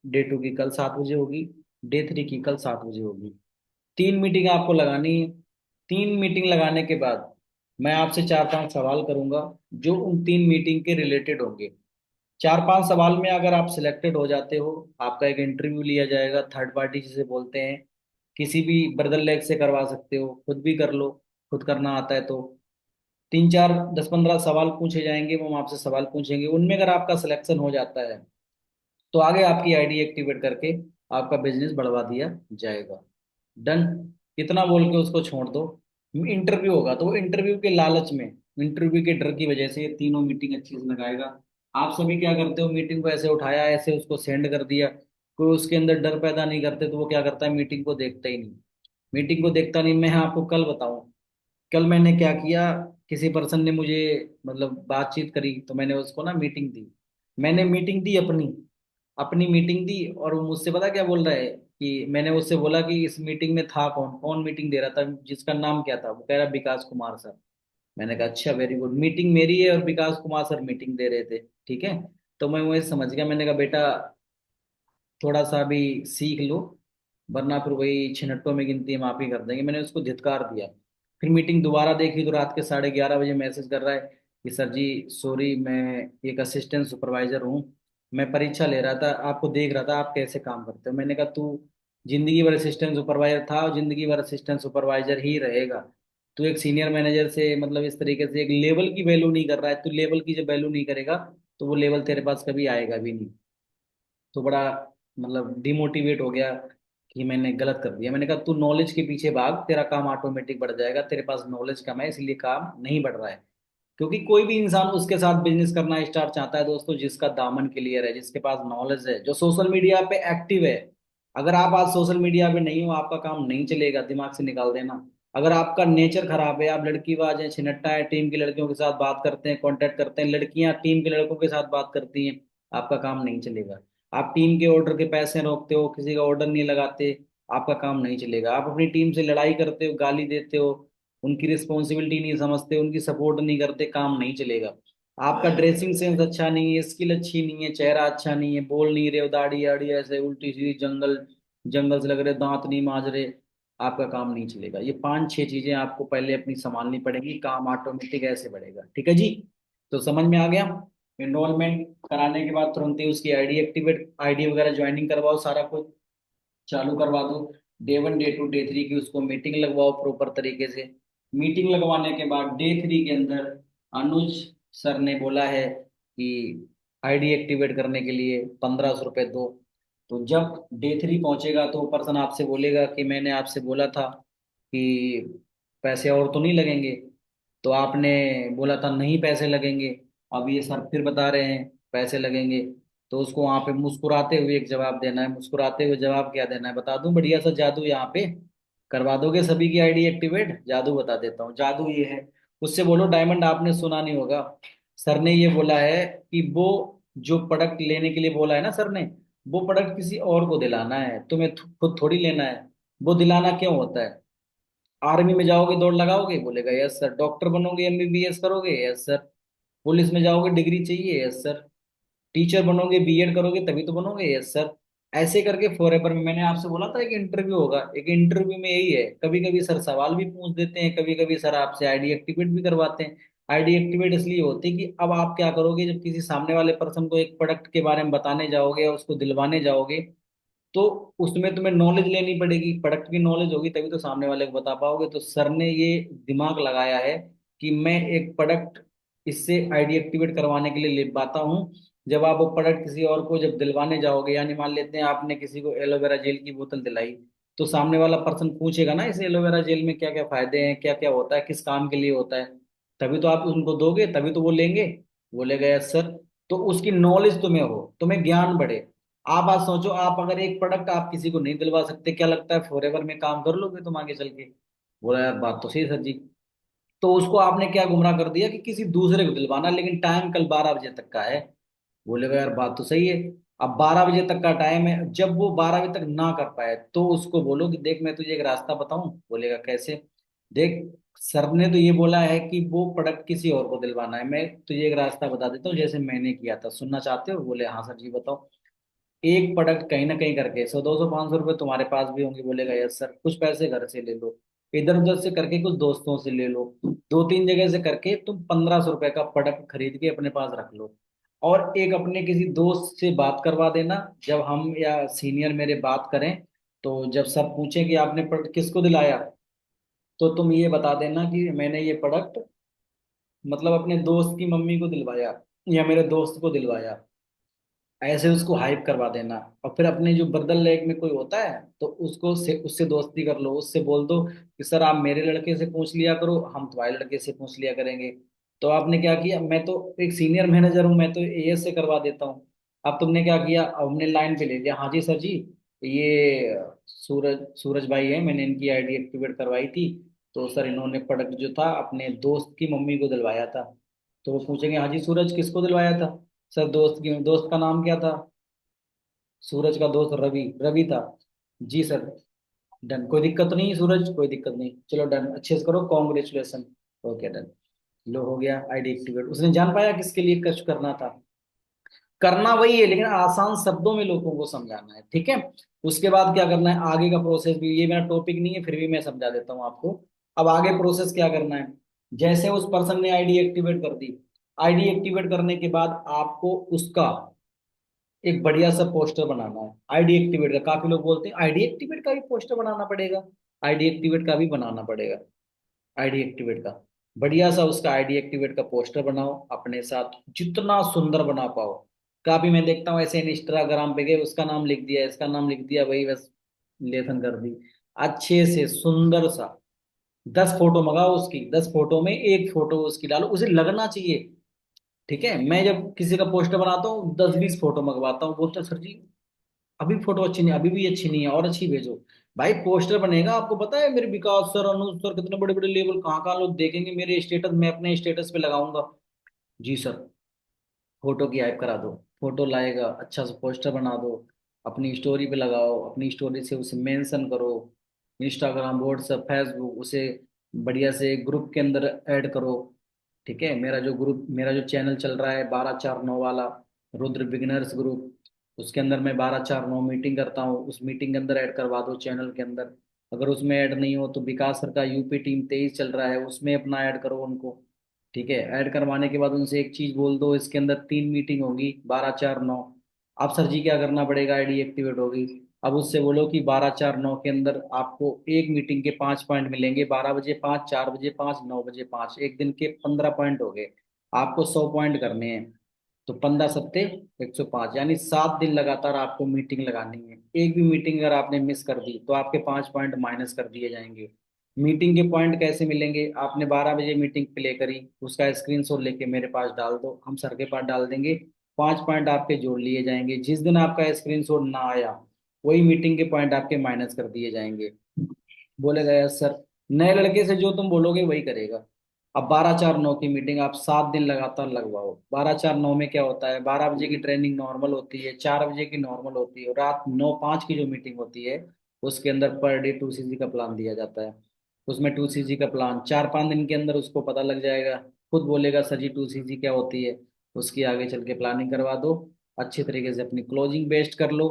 डे 2 की कल 7 बजे होगी, डे 3 की कल 7 बजे होगी। 3 मीटिंग आपको लगानी है। 3 मीटिंग लगाने के बाद मैं आपसे 4-5 सवाल करूंगा जो उन 3 मीटिंग के रिलेटेड होंगे। 4-5 सवाल में अगर आप सिलेक्टेड हो जाते हो, आपका एक इंटरव्यू लिया जाएगा, थर्ड पार्टी जिसे बोलते हैं। किसी भी ब्रदर लेग से करवा सकते हो, खुद भी कर लो, खुद करना आता है तो। 3-4 10-15 सवाल पूछे जाएंगे, वो हम आपसे सवाल पूछेंगे, उनमें अगर आपका सिलेक्शन हो जाता है तो आगे आपकी आईडी एक्टिवेट करके आपका बिजनेस बढ़वा दिया जाएगा। डन। इतना बोल के उसको छोड़ दो। इंटरव्यू होगा तो वो इंटरव्यू के लालच में, इंटरव्यू के डर की वजह से ये तीनों मीटिंग अच्छे से लगाएगा। आप सभी क्या करते हो, मीटिंग को ऐसे उठाया, ऐसे उसको सेंड कर दिया। कोई उसके अंदर डर पैदा नहीं करते तो वो क्या करता है, मीटिंग को देखता ही नहीं। मीटिंग को देखता नहीं। मैं आपको कल बताऊं, कल मैंने क्या किया। किसी पर्सन ने मुझे मतलब बातचीत करी तो मैंने उसको ना मीटिंग दी। मैंने मीटिंग दी अपनी, अपनी मीटिंग दी, और वो मुझसे पता क्या बोल रहा है कि मैंने उससे बोला कि इस मीटिंग में था कौन, कौन मीटिंग दे रहा था, जिसका नाम क्या था। वो कह रहा विकास कुमार सर। मैंने कहा अच्छा वेरी गुड, मीटिंग मेरी है और विकास कुमार सर मीटिंग दे रहे थे, ठीक है। तो मैं वही समझ गया। मैंने कहा बेटा थोड़ा सा भी सीख लो, वरना फिर वही छिनट्टों में गिनती है, माफी कर देंगे। मैंने उसको धिक्कार दिया। फिर मीटिंग दोबारा देखी तो रात के 11:30 बजे मैसेज कर रहा है कि सर जी सॉरी, मैं एक असिस्टेंट सुपरवाइजर हूँ, मैं परीक्षा ले रहा था, आपको देख रहा था आप कैसे काम करते हो। मैंने कहा तू जिंदगी भर असिस्टेंट सुपरवाइजर था और जिंदगी भर असिस्टेंट सुपरवाइजर ही रहेगा। तू एक सीनियर मैनेजर से मतलब इस तरीके से एक लेवल की वैल्यू नहीं कर रहा है। तू लेवल की जब वैल्यू नहीं करेगा तो वो लेवल तेरे पास कभी आएगा भी नहीं। तो बड़ा मतलब डिमोटिवेट हो गया कि मैंने गलत कर दिया। मैंने कहा तू नॉलेज के पीछे भाग, तेरा काम ऑटोमेटिक बढ़ जाएगा, तेरे पास नॉलेज कम है इसलिए काम नहीं बढ़ रहा है। क्योंकि कोई भी इंसान उसके साथ बिजनेस करना स्टार्ट चाहता है दोस्तों जिसका दामन क्लियर है, जिसके पास नॉलेज है, जो सोशल मीडिया पे एक्टिव है। अगर आप आज सोशल मीडिया पे नहीं हो आपका काम नहीं चलेगा, दिमाग से निकाल देना। अगर आपका नेचर खराब है, आप लड़कीबाज हैं, छिनट्टा है, टीम की लड़कियों के साथ बात करते हैं, कांटेक्ट करते हैं, लड़कियां टीम के लड़कों के साथ बात करती हैं, आपका काम नहीं चलेगा। आप टीम के ऑर्डर के पैसे रोकते हो, किसी का ऑर्डर नहीं लगाते, आपका काम नहीं चलेगा। आप अपनी टीम से लड़ाई करते हो, गाली देते हो, उनकी रिस्पॉन्सिबिलिटी नहीं समझते, उनकी सपोर्ट नहीं करते, काम नहीं चलेगा। आपका ड्रेसिंग सेंस अच्छा नहीं है, स्किल अच्छी नहीं है, चेहरा अच्छा नहीं है, बोल नहीं रहे हो, दाढ़ी आड़ी ऐसे उल्टी सीधी जंगल जंगल से लग रहे, दांत नहीं मांज रहे, आपका काम नहीं चलेगा। ये 5-6 चीजें आपको पहले अपनी संभालनी पड़ेगी, काम ऑटोमेटिक ऐसे बढ़ेगा, ठीक है जी। तो समझ में आ गया। एनरोलमेंट कराने के बाद तुरंत ही उसकी आईडी एक्टिवेट, आईडी वगैरह ज्वाइनिंग करवाओ, सारा कुछ चालू करवा दो। डे 1 डे 2 डे 3 की उसको मीटिंग लगवाओ प्रॉपर तरीके से। मीटिंग लगवाने के बाद डे 3 के अंदर अनुज सर ने बोला है कि आईडी एक्टिवेट करने के लिए 1500 रुपये दो। तो जब डे 3 पहुंचेगा तो पर्सन आपसे बोलेगा कि मैंने आपसे बोला था कि पैसे और तो नहीं लगेंगे, तो आपने बोला था नहीं पैसे लगेंगे, अब ये सर फिर बता रहे हैं पैसे लगेंगे। तो उसको वहां पे मुस्कुराते हुए एक जवाब देना है। मुस्कुराते हुए जवाब क्या देना है बता दूं, बढ़िया सा जादू यहाँ पे करवा दोगे सभी की आईडी एक्टिवेट। जादू बता देता हूँ, जादू ये है। उससे बोलो डायमंड आपने सुना नहीं होगा, सर ने ये बोला है कि वो जो प्रोडक्ट लेने के लिए बोला है ना सर ने, वो प्रोडक्ट किसी और को दिलाना है, तुम्हें खुद थोड़ी लेना है। वो दिलाना क्यों होता है, आर्मी में जाओगे दौड़ लगाओगे, बोलेगा यस सर। डॉक्टर बनोगे एमबीबीएस करोगे, यस सर। पुलिस में जाओगे डिग्री चाहिए, यस सर। टीचर बनोगे बीएड करोगे तभी तो बनोगे, यस सर। ऐसे करके फॉरएवर में, मैंने आपसे बोला था एक इंटरव्यू होगा, एक इंटरव्यू में यही है। कभी कभी सर सवाल भी पूछ देते हैं, कभी कभी सर आपसे आईडी एक्टिवेट भी करवाते हैं। आईडी एक्टिवेट इसलिए होती है कि अब आप क्या करोगे, जब किसी सामने वाले पर्सन को एक प्रोडक्ट के बारे में बताने जाओगे या उसको दिलवाने जाओगे, तो उसमें तुम्हें नॉलेज लेनी पड़ेगी, प्रोडक्ट की नॉलेज होगी तभी तो सामने वाले को बता पाओगे। तो सर ने ये दिमाग लगाया है कि मैं एक प्रोडक्ट इससे आईडी एक्टिवेट करवाने के लिए ले पाता हूँ। जब आप वो प्रोडक्ट किसी और को जब दिलवाने जाओगे, यानी मान लेते हैं आपने किसी को एलोवेरा जेल की बोतल दिलाई, तो सामने वाला पर्सन पूछेगा ना इस एलोवेरा जेल में क्या क्या फायदे हैं, क्या क्या होता है, किस काम के लिए होता है। तभी तो आप उनको दोगे, तभी तो वो लेंगे। बोलेगा यस सर। तो उसकी नॉलेज तुम्हें हो, तुम्हें ज्ञान बढ़े। आप आज सोचो, आप अगर एक प्रोडक्ट आप किसी को नहीं दिलवा सकते, क्या लगता है फॉरएवर में काम कर लोगे तुम आगे चल के। बोला यार बात तो सही है सर जी। तो उसको आपने क्या गुमराह कर दिया कि किसी दूसरे को दिलवाना, लेकिन टाइम कल 12 बजे तक का है। बोलेगा यार बात तो सही है। अब 12 बजे तक का टाइम है, जब वो 12 बजे तक ना कर पाए तो उसको बोलो कि देख मैं तुझे एक रास्ता बताऊं। बोलेगा कैसे? देख, सर ने तो ये बोला है कि वो प्रोडक्ट किसी और को दिलवाना है, मैं तुझे एक रास्ता बता देता हूँ जैसे मैंने किया था, सुनना चाहते हो? बोले हाँ सर जी बताओ। एक प्रोडक्ट कहीं ना कहीं करके 100 200 500 रुपए तुम्हारे पास भी होंगे, बोलेगा यस सर, कुछ पैसे घर से ले लो, इधर उधर से करके कुछ दोस्तों से ले लो, 2 3 जगह से करके तुम 1500 रुपए का प्रोडक्ट खरीद के अपने पास रख लो। और एक अपने किसी दोस्त से बात करवा देना, जब हम या सीनियर मेरे बात करें तो जब सर पूछे कि आपने प्रोडक्ट किसको दिलाया, तो तुम ये बता देना कि मैंने ये प्रोडक्ट मतलब अपने दोस्त की मम्मी को दिलवाया या मेरे दोस्त को दिलवाया, ऐसे उसको हाइप करवा देना। और फिर अपने जो ब्रदर लेग में कोई होता है तो उसको से उससे दोस्ती कर लो, उससे बोल दो कि सर आप मेरे लड़के से पूछ लिया करो, हम तुम्हारे लड़के से पूछ लिया करेंगे। तो आपने क्या किया, मैं तो एक सीनियर मैनेजर हूँ, मैं तो एएस से करवा देता हूँ। अब तुमने क्या किया, अब हमने लाइन पे ले लिया, हाँ जी सर जी, ये सूरज सूरज भाई है, मैंने इनकी आईडी एक्टिवेट करवाई थी, तो सर इन्होंने प्रोडक्ट जो था अपने दोस्त की मम्मी को दिलवाया था। तो वो पूछेंगे हाँ जी सूरज किसको दिलवाया था? सर दोस्त का नाम क्या था? सूरज का दोस्त रवि रवि था। जी सर। डन, कोई दिक्कत नहीं सूरज, कोई दिक्कत नहीं, चलो डन, अच्छे से करो, कॉन्ग्रेचुलेसन। Okay done. लो हो गया आईडी एक्टिवेट, उसने जान पाया किसके लिए कुछ करना था। करना वही है लेकिन आसान शब्दों में लोगों को समझाना है, ठीक है। उसके बाद क्या करना है, आगे का प्रोसेस भी, ये मेरा टॉपिक नहीं है फिर भी मैं समझा देता हूँ आपको। अब आगे प्रोसेस क्या करना है, जैसे उस पर्सन ने आईडी एक्टिवेट कर दी, आईडी एक्टिवेट करने के बाद आपको उसका एक बढ़िया सा पोस्टर बनाना है आईडी एक्टिवेट का। काफी लोग बोलते हैं आईडी एक्टिवेट का भी पोस्टर बनाना पड़ेगा, आईडी एक्टिवेट का भी बनाना पड़ेगा। आईडी एक्टिवेट का बढ़िया सा उसका आईडी एक्टिवेट का पोस्टर बनाओ अपने साथ, जितना सुंदर बना पाओ। काफी मैं देखता हूँ ऐसे इंस्टाग्राम पे गए, उसका नाम लिख दिया, इसका नाम लिख दिया, वही बस लेखन कर दी। अच्छे से सुंदर सा 10 फोटो मंगाओ उसकी, 10 फोटो में एक फोटो उसकी डालो, उसे लगना चाहिए। ठीक है, मैं जब किसी का पोस्टर बनाता हूँ 10 20 फोटो मंगवाता हूँ, बोलते हैं सर जी अभी फोटो अच्छी नहीं, अभी भी अच्छी नहीं है और अच्छी भेजो। भाई पोस्टर बनेगा, आपको पता है मेरे विकास सर अनुज सर कितने बड़े बड़े लेवल, कहाँ कहाँ लोग देखेंगे मेरे स्टेटस, मैं अपने स्टेटस पे लगाऊंगा। जी सर, फोटो की हाइप करा दो, फोटो लाएगा, अच्छा सा पोस्टर बना दो, अपनी स्टोरी पे लगाओ, अपनी स्टोरी से उसे मेंशन करो, इंस्टाग्राम व्हाट्सएप फेसबुक उसे बढ़िया से ग्रुप के अंदर ऐड करो। ठीक है, मेरा जो चैनल चल रहा है 1249 वाला, रुद्र बिगिनर्स ग्रुप, उसके अंदर मैं 1249 मीटिंग करता हूँ, उस मीटिंग के अंदर ऐड करवा दो चैनल के अंदर। अगर उसमें ऐड नहीं हो तो विकास सर का यूपी टीम 23 चल रहा है, उसमें अपना ऐड करो उनको। ठीक है, ऐड करवाने के बाद उनसे एक चीज बोल दो, इसके अंदर 3 मीटिंग होगी 12 4 9। अब सर जी क्या करना पड़ेगा, आईडी एक्टिवेट होगी। अब उससे बोलो कि 12 4 9 के अंदर आपको एक मीटिंग के 5 पॉइंट मिलेंगे, 12 बजे 5, 4 बजे 5, 9 बजे 5, एक दिन के 15 पॉइंट हो गए। आपको 100 पॉइंट करने हैं, तो 15 सत्ते 105, यानी 7 दिन लगातार आपको मीटिंग लगानी है। एक भी मीटिंग अगर आपने मिस कर दी तो आपके 5 पॉइंट माइनस कर दिए जाएंगे। मीटिंग के पॉइंट कैसे मिलेंगे, आपने 12 बजे मीटिंग प्ले करी, उसका स्क्रीनशॉट लेके मेरे पास डाल दो, हम सर के पास डाल देंगे, 5 पॉइंट आपके जोड़ लिए जाएंगे। जिस दिन आपका स्क्रीनशॉट ना आया, वही मीटिंग के पॉइंट आपके माइनस कर दिए जाएंगे। बोलेगा यस सर, नए लड़के से जो तुम बोलोगे वही करेगा। अब 12 4 9 की मीटिंग आप 7 दिन लगातार लगवाओ। 12 4 9 में क्या होता है, 12 बजे की ट्रेनिंग नॉर्मल होती है, 4 बजे की नॉर्मल होती है, और रात 9 5 की जो मीटिंग होती है उसके अंदर पर डे 2 CG का प्लान दिया जाता है। उसमें 2 CG का प्लान 4 5 दिन के अंदर उसको पता लग जाएगा, खुद बोलेगा सर जी 2 CG क्या होती है। उसकी आगे चल के प्लानिंग करवा दो, अच्छी तरीके से अपनी क्लोजिंग बेस्ड कर लो।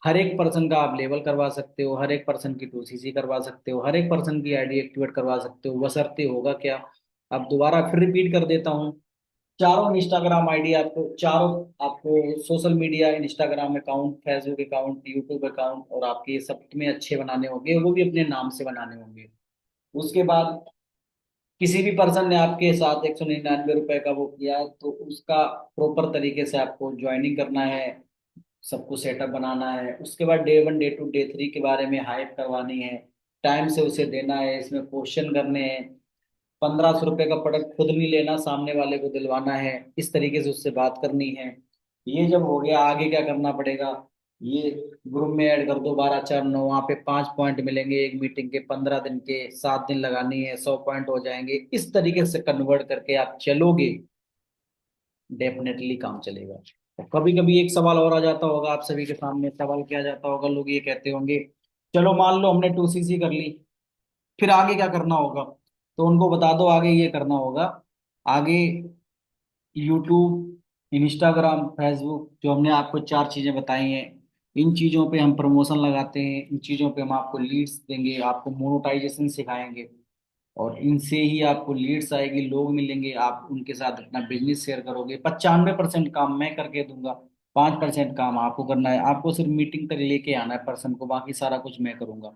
हर एक पर्सन का आप लेवल करवा सकते हो, हर एक पर्सन की 2 CG करवा सकते हो, हर एक पर्सन की आईडी एक्टिवेट करवा सकते हो, बशर्ते होगा क्या। अब दोबारा फिर रिपीट कर देता हूँ, चारों इंस्टाग्राम आईडी आपको, चारों आपको social media, Instagram account, Facebook account, YouTube account, और आपके ये सब में अच्छे बनाने होंगे, वो भी अपने नाम से बनाने होंगे। उसके बाद किसी भी पर्सन ने आपके साथ 199 रुपए का वो किया है तो उसका प्रॉपर तरीके से आपको ज्वाइनिंग करना है, सबको सेटअप बनाना है। उसके बाद डे 1 डे 2 डे 3 के बारे में हाइप करवानी है, टाइम से उसे देना है, इसमें क्वेश्चन करने हैं। 1500 रुपये का प्रोडक्ट खुद नहीं लेना, सामने वाले को दिलवाना है, इस तरीके से उससे बात करनी है। ये जब हो गया, आगे क्या करना पड़ेगा, ये ग्रुप में ऐड कर दो 12 4 9, वहाँ पे 5 पॉइंट मिलेंगे एक मीटिंग के, 15 दिन के, 7 दिन लगानी है, 100 पॉइंट हो जाएंगे। इस तरीके से कन्वर्ट करके आप चलोगे, डेफिनेटली काम चलेगा। कभी कभी एक सवाल और आ जाता होगा, आप सभी के सामने सवाल किया जाता होगा, लोग ये कहते होंगे चलो मान लो हमने 2cc कर ली, फिर आगे क्या करना होगा? तो उनको बता दो आगे ये करना होगा। आगे यूट्यूब, इंस्टाग्राम, फेसबुक, जो हमने आपको चार चीजें बताई हैं, इन चीजों पे हम प्रमोशन लगाते हैं, इन चीजों पे हम आपको लीड्स देंगे, आपको मोनेटाइजेशन सिखाएंगे, और इनसे ही आपको लीड्स आएगी, लोग मिलेंगे, आप उनके साथ अपना बिजनेस शेयर करोगे। 95% काम मैं करके दूंगा, 5% काम आपको करना है। आपको सिर्फ मीटिंग तक लेके आना है पर्सन को, बाकी सारा कुछ मैं करूंगा।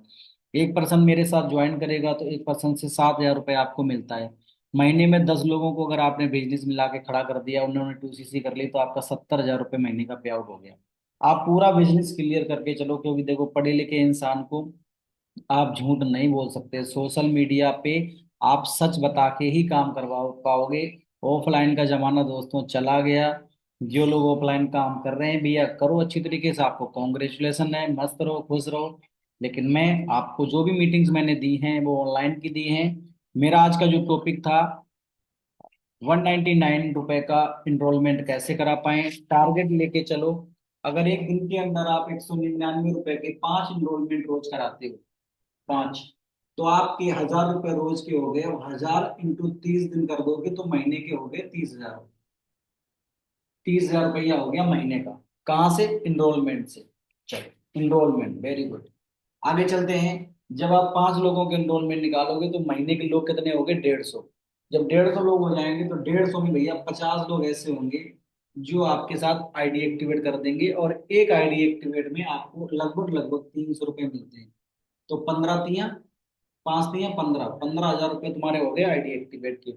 एक पर्सन मेरे साथ ज्वाइन करेगा तो एक पर्सन से 7,000 रुपये आपको मिलता है। महीने में 10 लोगों को अगर आपने बिजनेस मिला के खड़ा कर दिया, उन्होंने 2cc कर ली, तो आपका 70,000 रुपये महीने का पे आउट हो गया। आप पूरा बिजनेस क्लियर करके चलो, क्योंकि देखो पढ़े लिखे इंसान को आप झूठ नहीं बोल सकते। सोशल मीडिया पे आप सच बता के ही काम करवा पाओगे। ऑफलाइन का जमाना दोस्तों चला गया। जो लोग ऑफलाइन काम कर रहे हैं भैया, करो अच्छी तरीके से, आपको कॉन्ग्रेचुलेसन है, मस्त रहो, खुश रहो। लेकिन मैं आपको जो भी मीटिंग्स मैंने दी हैं वो ऑनलाइन की दी हैं। मेरा आज का जो टॉपिक था, 199 रुपए का इनरोलमेंट कैसे करा पाए, टारगेट लेके चलो। अगर एक दिन के अंदर आप 199 रुपए के 5 इनरोलमेंट रोज कराते हो, 5, तो आपके 1,000 रुपये रोज के हो गए। अब 1,000 × 30 दिन कर दोगे तो महीने के हो गए 30,000। 30,000 रुपया हो गया महीने का। कहाँ से? इनरोलमेंट से। चलो, इनरोलमेंट वेरी गुड। आगे चलते हैं। जब आप 5 लोगों के इनरोलमेंट निकालोगे तो महीने के लोग कितने हो गए? 150। जब 150 लोग हो जाएंगे तो 150 में भैया 50 लोग ऐसे होंगे जो आपके साथ आईडी एक्टिवेट कर देंगे, और एक आईडी एक्टिवेट में आपको लगभग लगभग 300 रुपये मिलते हैं। तो 15 तियां 5 तियां 15, 15,000 रुपये तुम्हारे हो गए आईडी एक्टिवेट के।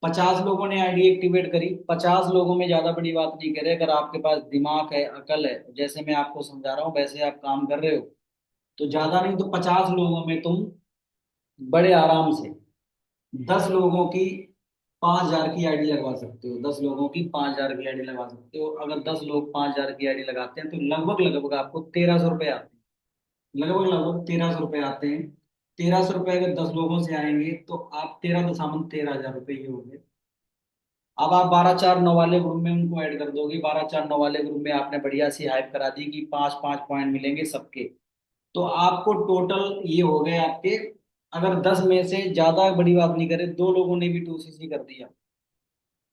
50 लोगों ने आईडी एक्टिवेट करी। 50 लोगों में ज्यादा बड़ी बात नहीं करे, अगर आपके पास दिमाग है, अकल है, जैसे मैं आपको समझा रहा हूँ वैसे आप काम कर रहे हो, तो ज्यादा नहीं तो 50 लोगों में तुम बड़े आराम से 10 लोगों की 5,000 की आईडी लगवा सकते हो। 10 लोगों की 5,000 की आईडी लगा सकते हो। अगर 10 लोग 5,000 की आईडी लगाते हैं तो लगभग लगभग आपको 1,300 रुपये आते हैं। लगभग लगभग 1,300 रुपये आते हैं। 1,300 रुपये अगर 10 लोगों से आएंगे तो आप 13,13,000 रुपये ही होंगे। अब आप 12 4 9 वाले ग्रुप में उनको ऐड कर दोगे। 12 4 9 वाले ग्रुप में आपने बढ़िया सी हाइप करा दी कि 5 5 पॉइंट मिलेंगे सबके। तो आपको टोटल ये हो गए आपके, अगर 10 में से ज्यादा बड़ी बात नहीं करे, 2 लोगों ने भी 2cc कर दिया,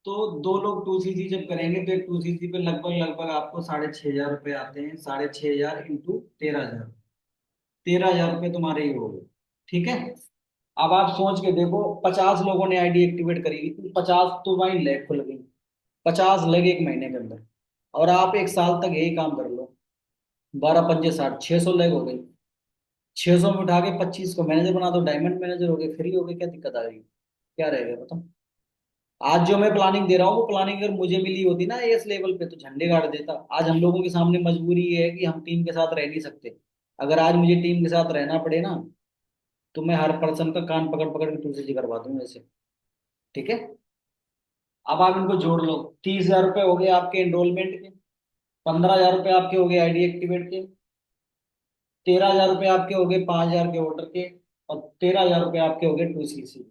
तो 2 लोग 2cc जब करेंगे तो एक 2cc पे लगभग लगभग आपको 6,500 रुपये आते हैं। 6,500 इंटू 13,000, 13,000 रुपये तुम्हारे ही हो गए। ठीक है। अब आप सोच के देखो, 50 लोगों ने आईडी एक्टिवेट करी, तो 50 तो भाई लैख खुल गई। 50 लैख एक महीने के अंदर। और आप एक साल तक यही काम कर लो, 12 पंजे 60, 600 लैख हो गई। 600 में उठा के 25 को मैनेजर बना दो, डायमंड मैनेजर हो गए, फ्री हो गए। क्या दिक्कत आ रही है? क्या रहेगा बताओ? आज जो मैं प्लानिंग दे रहा हूँ वो प्लानिंग अगर मुझे मिली होती ना एस लेवल पे, तो झंडे गाड़ देता। आज हम लोगों के सामने मजबूरी ये है कि हम टीम के साथ रह नहीं सकते। अगर आज मुझे टीम के साथ रहना पड़े ना, तो मैं हर पर्सन का कान पकड़ पकड़ के तुझसे करवा दूंगा ऐसे। ठीक है। अब आप इनको जोड़ लो। 30,000 रुपये हो गए आपके एनरोलमेंट के, 15,000 रुपये आपके हो गए आईडी एक्टिवेट के, 13,000 रुपये आपके हो गए 5,000 के ऑर्डर के, और 13,000 रुपये आपके हो गए 2cc।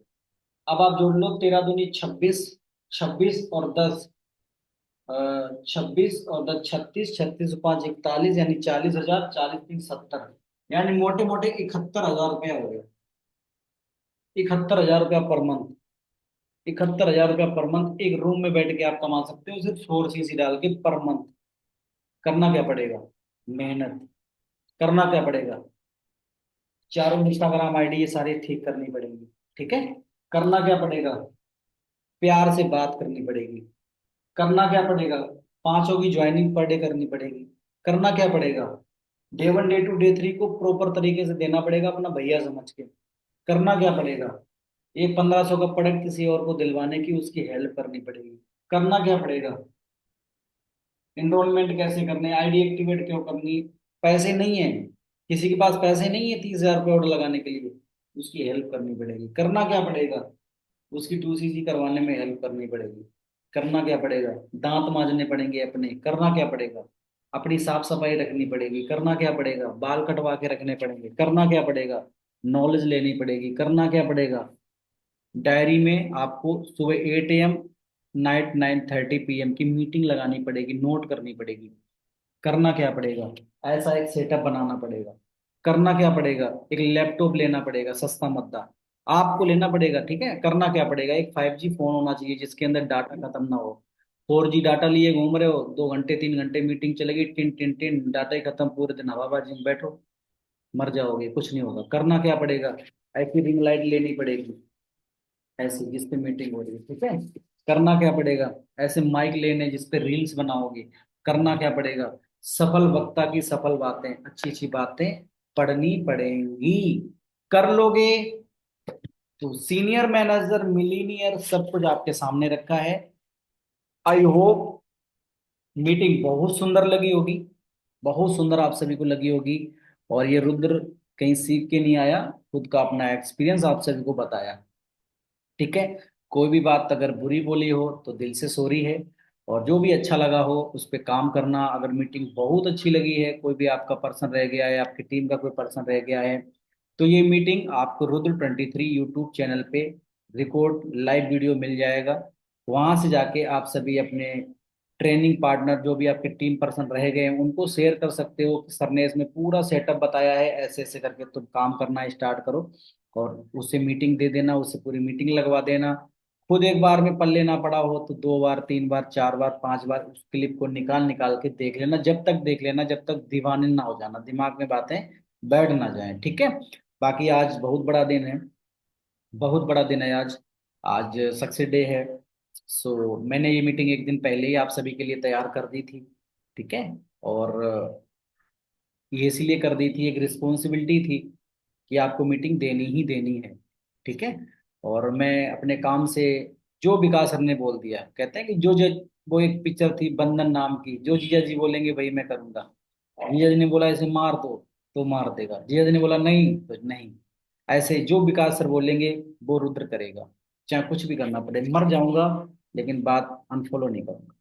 अब आप जोड़ लो, 13 दूनी 26, 26 और 10, 26 और 10 36, 36 और 5 41, यानी 40,000, 40 3 70, यानी मोटे मोटे 71,000 रुपया हो गया। 71,000 रुपया पर मंथ। 71,000 रुपया पर मंथ एक रूम में बैठ के आप कमा सकते हो, सिर्फ 4cc डाल के पर मंथ। करना क्या पड़ेगा? मेहनत। करना क्या पड़ेगा? चारों इंस्टाग्राम आईडी ये सारी ठीक करनी पड़ेंगी। ठीक है। करना क्या पड़ेगा? प्यार से बात करनी पड़ेगी। करना क्या पड़ेगा? 500 की ज्वाइनिंग पर डे करनी पड़ेगी। करना क्या पड़ेगा? डे 1 डे 2 डे 3 को प्रॉपर तरीके से देना पड़ेगा, अपना भैया समझ के। करना क्या पड़ेगा? एक 1,500 का प्रोडक्ट किसी और को दिलवाने की उसकी हेल्प करनी पड़ेगी। करना क्या पड़ेगा? एनरोलमेंट कैसे करने, आईडी एक्टिवेट क्यों करनी? पैसे नहीं है, किसी के पास पैसे नहीं है 30,000 रुपये ऑर्डर लगाने के लिए, उसकी हेल्प करनी पड़ेगी। करना क्या पड़ेगा? उसकी 2cc करवाने में हेल्प करनी पड़ेगी। करना क्या पड़ेगा? दांत मांजने पड़ेंगे अपने। करना क्या पड़ेगा? अपनी साफ सफाई रखनी पड़ेगी। करना क्या पड़ेगा? बाल कटवा के रखने पड़ेंगे। करना क्या पड़ेगा? नॉलेज लेनी पड़ेगी। करना क्या पड़ेगा? डायरी में आपको सुबह 8 AM नाइट 9:30 PM की मीटिंग लगानी पड़ेगी, नोट करनी पड़ेगी। करना क्या पड़ेगा, ऐसा एक सेटअप बनाना पड़ेगा। करना क्या पड़ेगा, एक लैपटॉप लेना पड़ेगा सस्ता मद्दा, आपको लेना पड़ेगा, ठीक है। करना क्या पड़ेगा, एक 5G फोन होना चाहिए जिसके अंदर डाटा खत्म ना हो। 4G डाटा लिए घूम रहे हो, 2 घंटे 3 घंटे मीटिंग चलेगी, टिन टिन टिन डाटा ही खत्म, पूरे दिन हवाबाजी में बैठो, मर जाओगे, कुछ नहीं होगा। करना क्या पड़ेगा, ऐसी रिंग लाइट लेनी पड़ेगी, ऐसी जिस पे मीटिंग हो रही है, ठीक है। करना क्या पड़ेगा, ऐसे माइक लेने जिस पे रील्स बनाओगे। करना क्या पड़ेगा, सफल वक्ता की सफल बातें, अच्छी अच्छी बातें पढ़नी पड़ेंगी। कर लोगे तो सीनियर मैनेजर मिलीनियर सब कुछ आपके सामने रखा है। आई होप मीटिंग बहुत सुंदर लगी होगी, बहुत सुंदर आप सभी को लगी होगी। और ये रुद्र कहीं सीख के नहीं आया, खुद का अपना एक्सपीरियंस आप सभी को बताया, ठीक है। कोई भी बात अगर बुरी बोली हो तो दिल से सॉरी है, और जो भी अच्छा लगा हो उस पर काम करना। अगर मीटिंग बहुत अच्छी लगी है, कोई भी आपका पर्सन रह गया है, आपकी टीम का कोई पर्सन रह गया है, तो ये मीटिंग आपको रुद्र 23 यूट्यूब चैनल पे रिकॉर्ड लाइव वीडियो मिल जाएगा। वहां से जाके आप सभी अपने ट्रेनिंग पार्टनर जो भी आपके टीम पर्सन रह गए हैं उनको शेयर कर सकते हो कि सर ने इसमें पूरा सेटअप बताया है, ऐसे ऐसे करके तुम काम करना स्टार्ट करो। और उसे मीटिंग दे देना, उससे पूरी मीटिंग लगवा देना। खुद एक बार में पढ़ लेना पड़ा हो तो 2 बार 3 बार 4 बार 5 बार उस क्लिप को निकाल निकाल के देख लेना, जब तक देख लेना जब तक दीवाने ना हो जाना, दिमाग में बातें बैठ ना जाए, ठीक है। बाकी आज बहुत बड़ा दिन है, बहुत बड़ा दिन है आज। आज सक्सेस डे है। सो मैंने ये मीटिंग एक दिन पहले ही आप सभी के लिए तैयार कर दी थी, ठीक है। और ये इसीलिए कर दी थी, एक रिस्पॉन्सिबिलिटी थी कि आपको मीटिंग देनी ही देनी है, ठीक है। और मैं अपने काम से, जो विकास सर ने बोल दिया, कहते हैं कि जो जो वो एक पिक्चर थी बंधन नाम की, जो जीजा जी बोलेंगे वही मैं करूंगा। जीजा जी ने बोला ऐसे मार दो तो मार देगा, जीजा जी ने बोला नहीं तो नहीं। ऐसे जो विकास सर बोलेंगे वो रुद्र करेगा, चाहे कुछ भी करना पड़े, मर जाऊंगा लेकिन बात अनफॉलो नहीं करूंगा।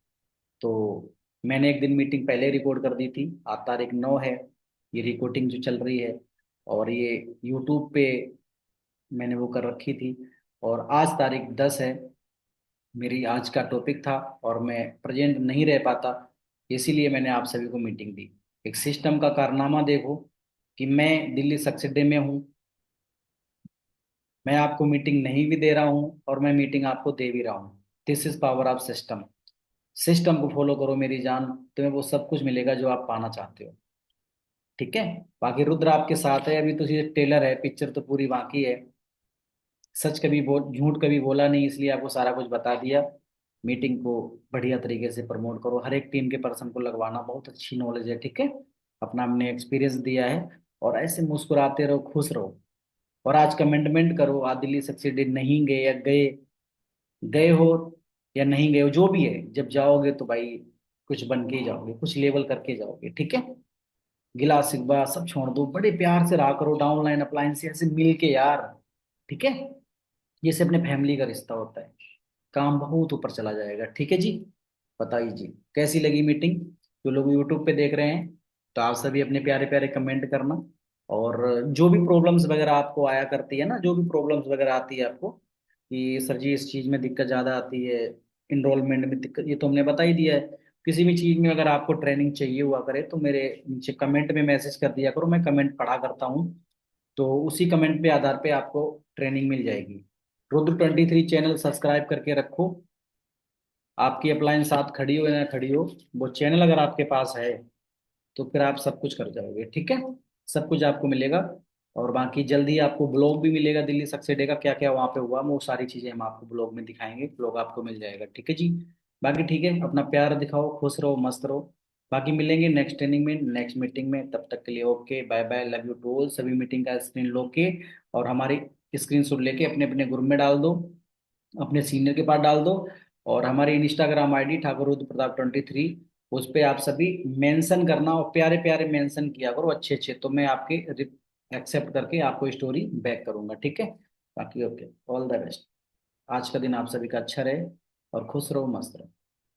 तो मैंने एक दिन मीटिंग पहले रिकॉर्ड कर दी थी, आज तारीख 9 है, ये रिकॉर्डिंग जो चल रही है। और ये यूट्यूब पे मैंने वो कर रखी थी। और आज तारीख 10 है, मेरी आज का टॉपिक था और मैं प्रेजेंट नहीं रह पाता, इसीलिए मैंने आप सभी को मीटिंग दी। एक सिस्टम का कारनामा देखो कि मैं दिल्ली सक्सेस डे में हूँ, मैं आपको मीटिंग नहीं भी दे रहा हूँ और मैं मीटिंग आपको दे भी रहा हूँ। This is power of system. System को फॉलो करो मेरी जान, तुम्हें वो सब कुछ मिलेगा जो आप पाना चाहते हो, ठीक है। बाकी रुद्र आपके साथ है, अभी तो ये टेलर है, पिक्चर तो पूरी बाकी है। सच कभी बोल, झूठ कभी बोला नहीं, इसलिए आपको सारा कुछ बता दिया। मीटिंग को बढ़िया तरीके से प्रमोट करो, हर एक टीम के पर्सन को लगवाना, बहुत अच्छी नॉलेज है, ठीक है। अपना हमने एक्सपीरियंस दिया है। और ऐसे मुस्कुराते रहो, खुश रहो। और आज कमेंटमेंट करो, आज दिल्ली सक्सीडेड नहीं गए या गए, गए हो या नहीं गए हो, जो भी है, जब जाओगे तो भाई कुछ बन के ही जाओगे, कुछ लेवल करके जाओगे, ठीक है। गिला शिकवा सब छोड़ दो, बड़े प्यार से रहा करो, डाउनलाइन अपलाइन से ऐसे मिल के यार, ठीक है। जैसे अपने फैमिली का रिश्ता होता है, काम बहुत ऊपर चला जाएगा, ठीक है जी। बताइए जी, कैसी लगी मीटिंग। जो लोग यूट्यूब पे देख रहे हैं तो आप सभी अपने प्यारे प्यारे कमेंट करना। और जो भी प्रॉब्लम्स वगैरह आपको आया करती है ना, जो भी प्रॉब्लम्स वगैरह आती है आपको कि सर जी इस चीज़ में दिक्कत ज़्यादा आती है, इनरोलमेंट में दिक्कत, ये तो हमने बता ही दिया है। किसी भी चीज़ में अगर आपको ट्रेनिंग चाहिए हुआ करे तो मेरे नीचे कमेंट में मैसेज कर दिया करो, मैं कमेंट पढ़ा करता हूँ। तो उसी कमेंट पे आधार पे आपको ट्रेनिंग मिल जाएगी। रुद्र 23 चैनल सब्सक्राइब करके रखो। आपकी अपलायंस साथ खड़ी हो या ना खड़ी हो, वो चैनल अगर आपके पास है तो फिर आप सब कुछ कर जाओगे, ठीक है। सब कुछ आपको मिलेगा। और बाकी जल्दी आपको ब्लॉग भी मिलेगा दिल्ली सक्सेस डे का, क्या क्या वहाँ पे हुआ, वो सारी चीजें हम आपको ब्लॉग में दिखाएंगे, ब्लॉग आपको मिल जाएगा, ठीक है जी। बाकी ठीक है, अपना प्यार दिखाओ, खुश रहो, मस्त रहो। बाकी मिलेंगे नेक्स्ट ट्रेनिंग में, नेक्स्ट मीटिंग में, तब तक के लिए okay bye bye, love you to all. सभी मीटिंग का स्क्रीन लो के और हमारी स्क्रीन शॉट लेके अपने अपने ग्रुप में डाल दो, अपने सीनियर के पास डाल दो। और हमारी इंस्टाग्राम आईडी ठाकुर रुद्र प्रताप 23, उस पे आप सभी मेंशन करना और प्यारे प्यारे मेंशन किया करो अच्छे अच्छे, तो मैं आपके एक्सेप्ट करके आपको स्टोरी बैक करूंगा, ठीक है। बाकी ओके, ऑल द बेस्ट। आज का दिन आप सभी का अच्छा रहे और खुश रहो, मस्त रहो।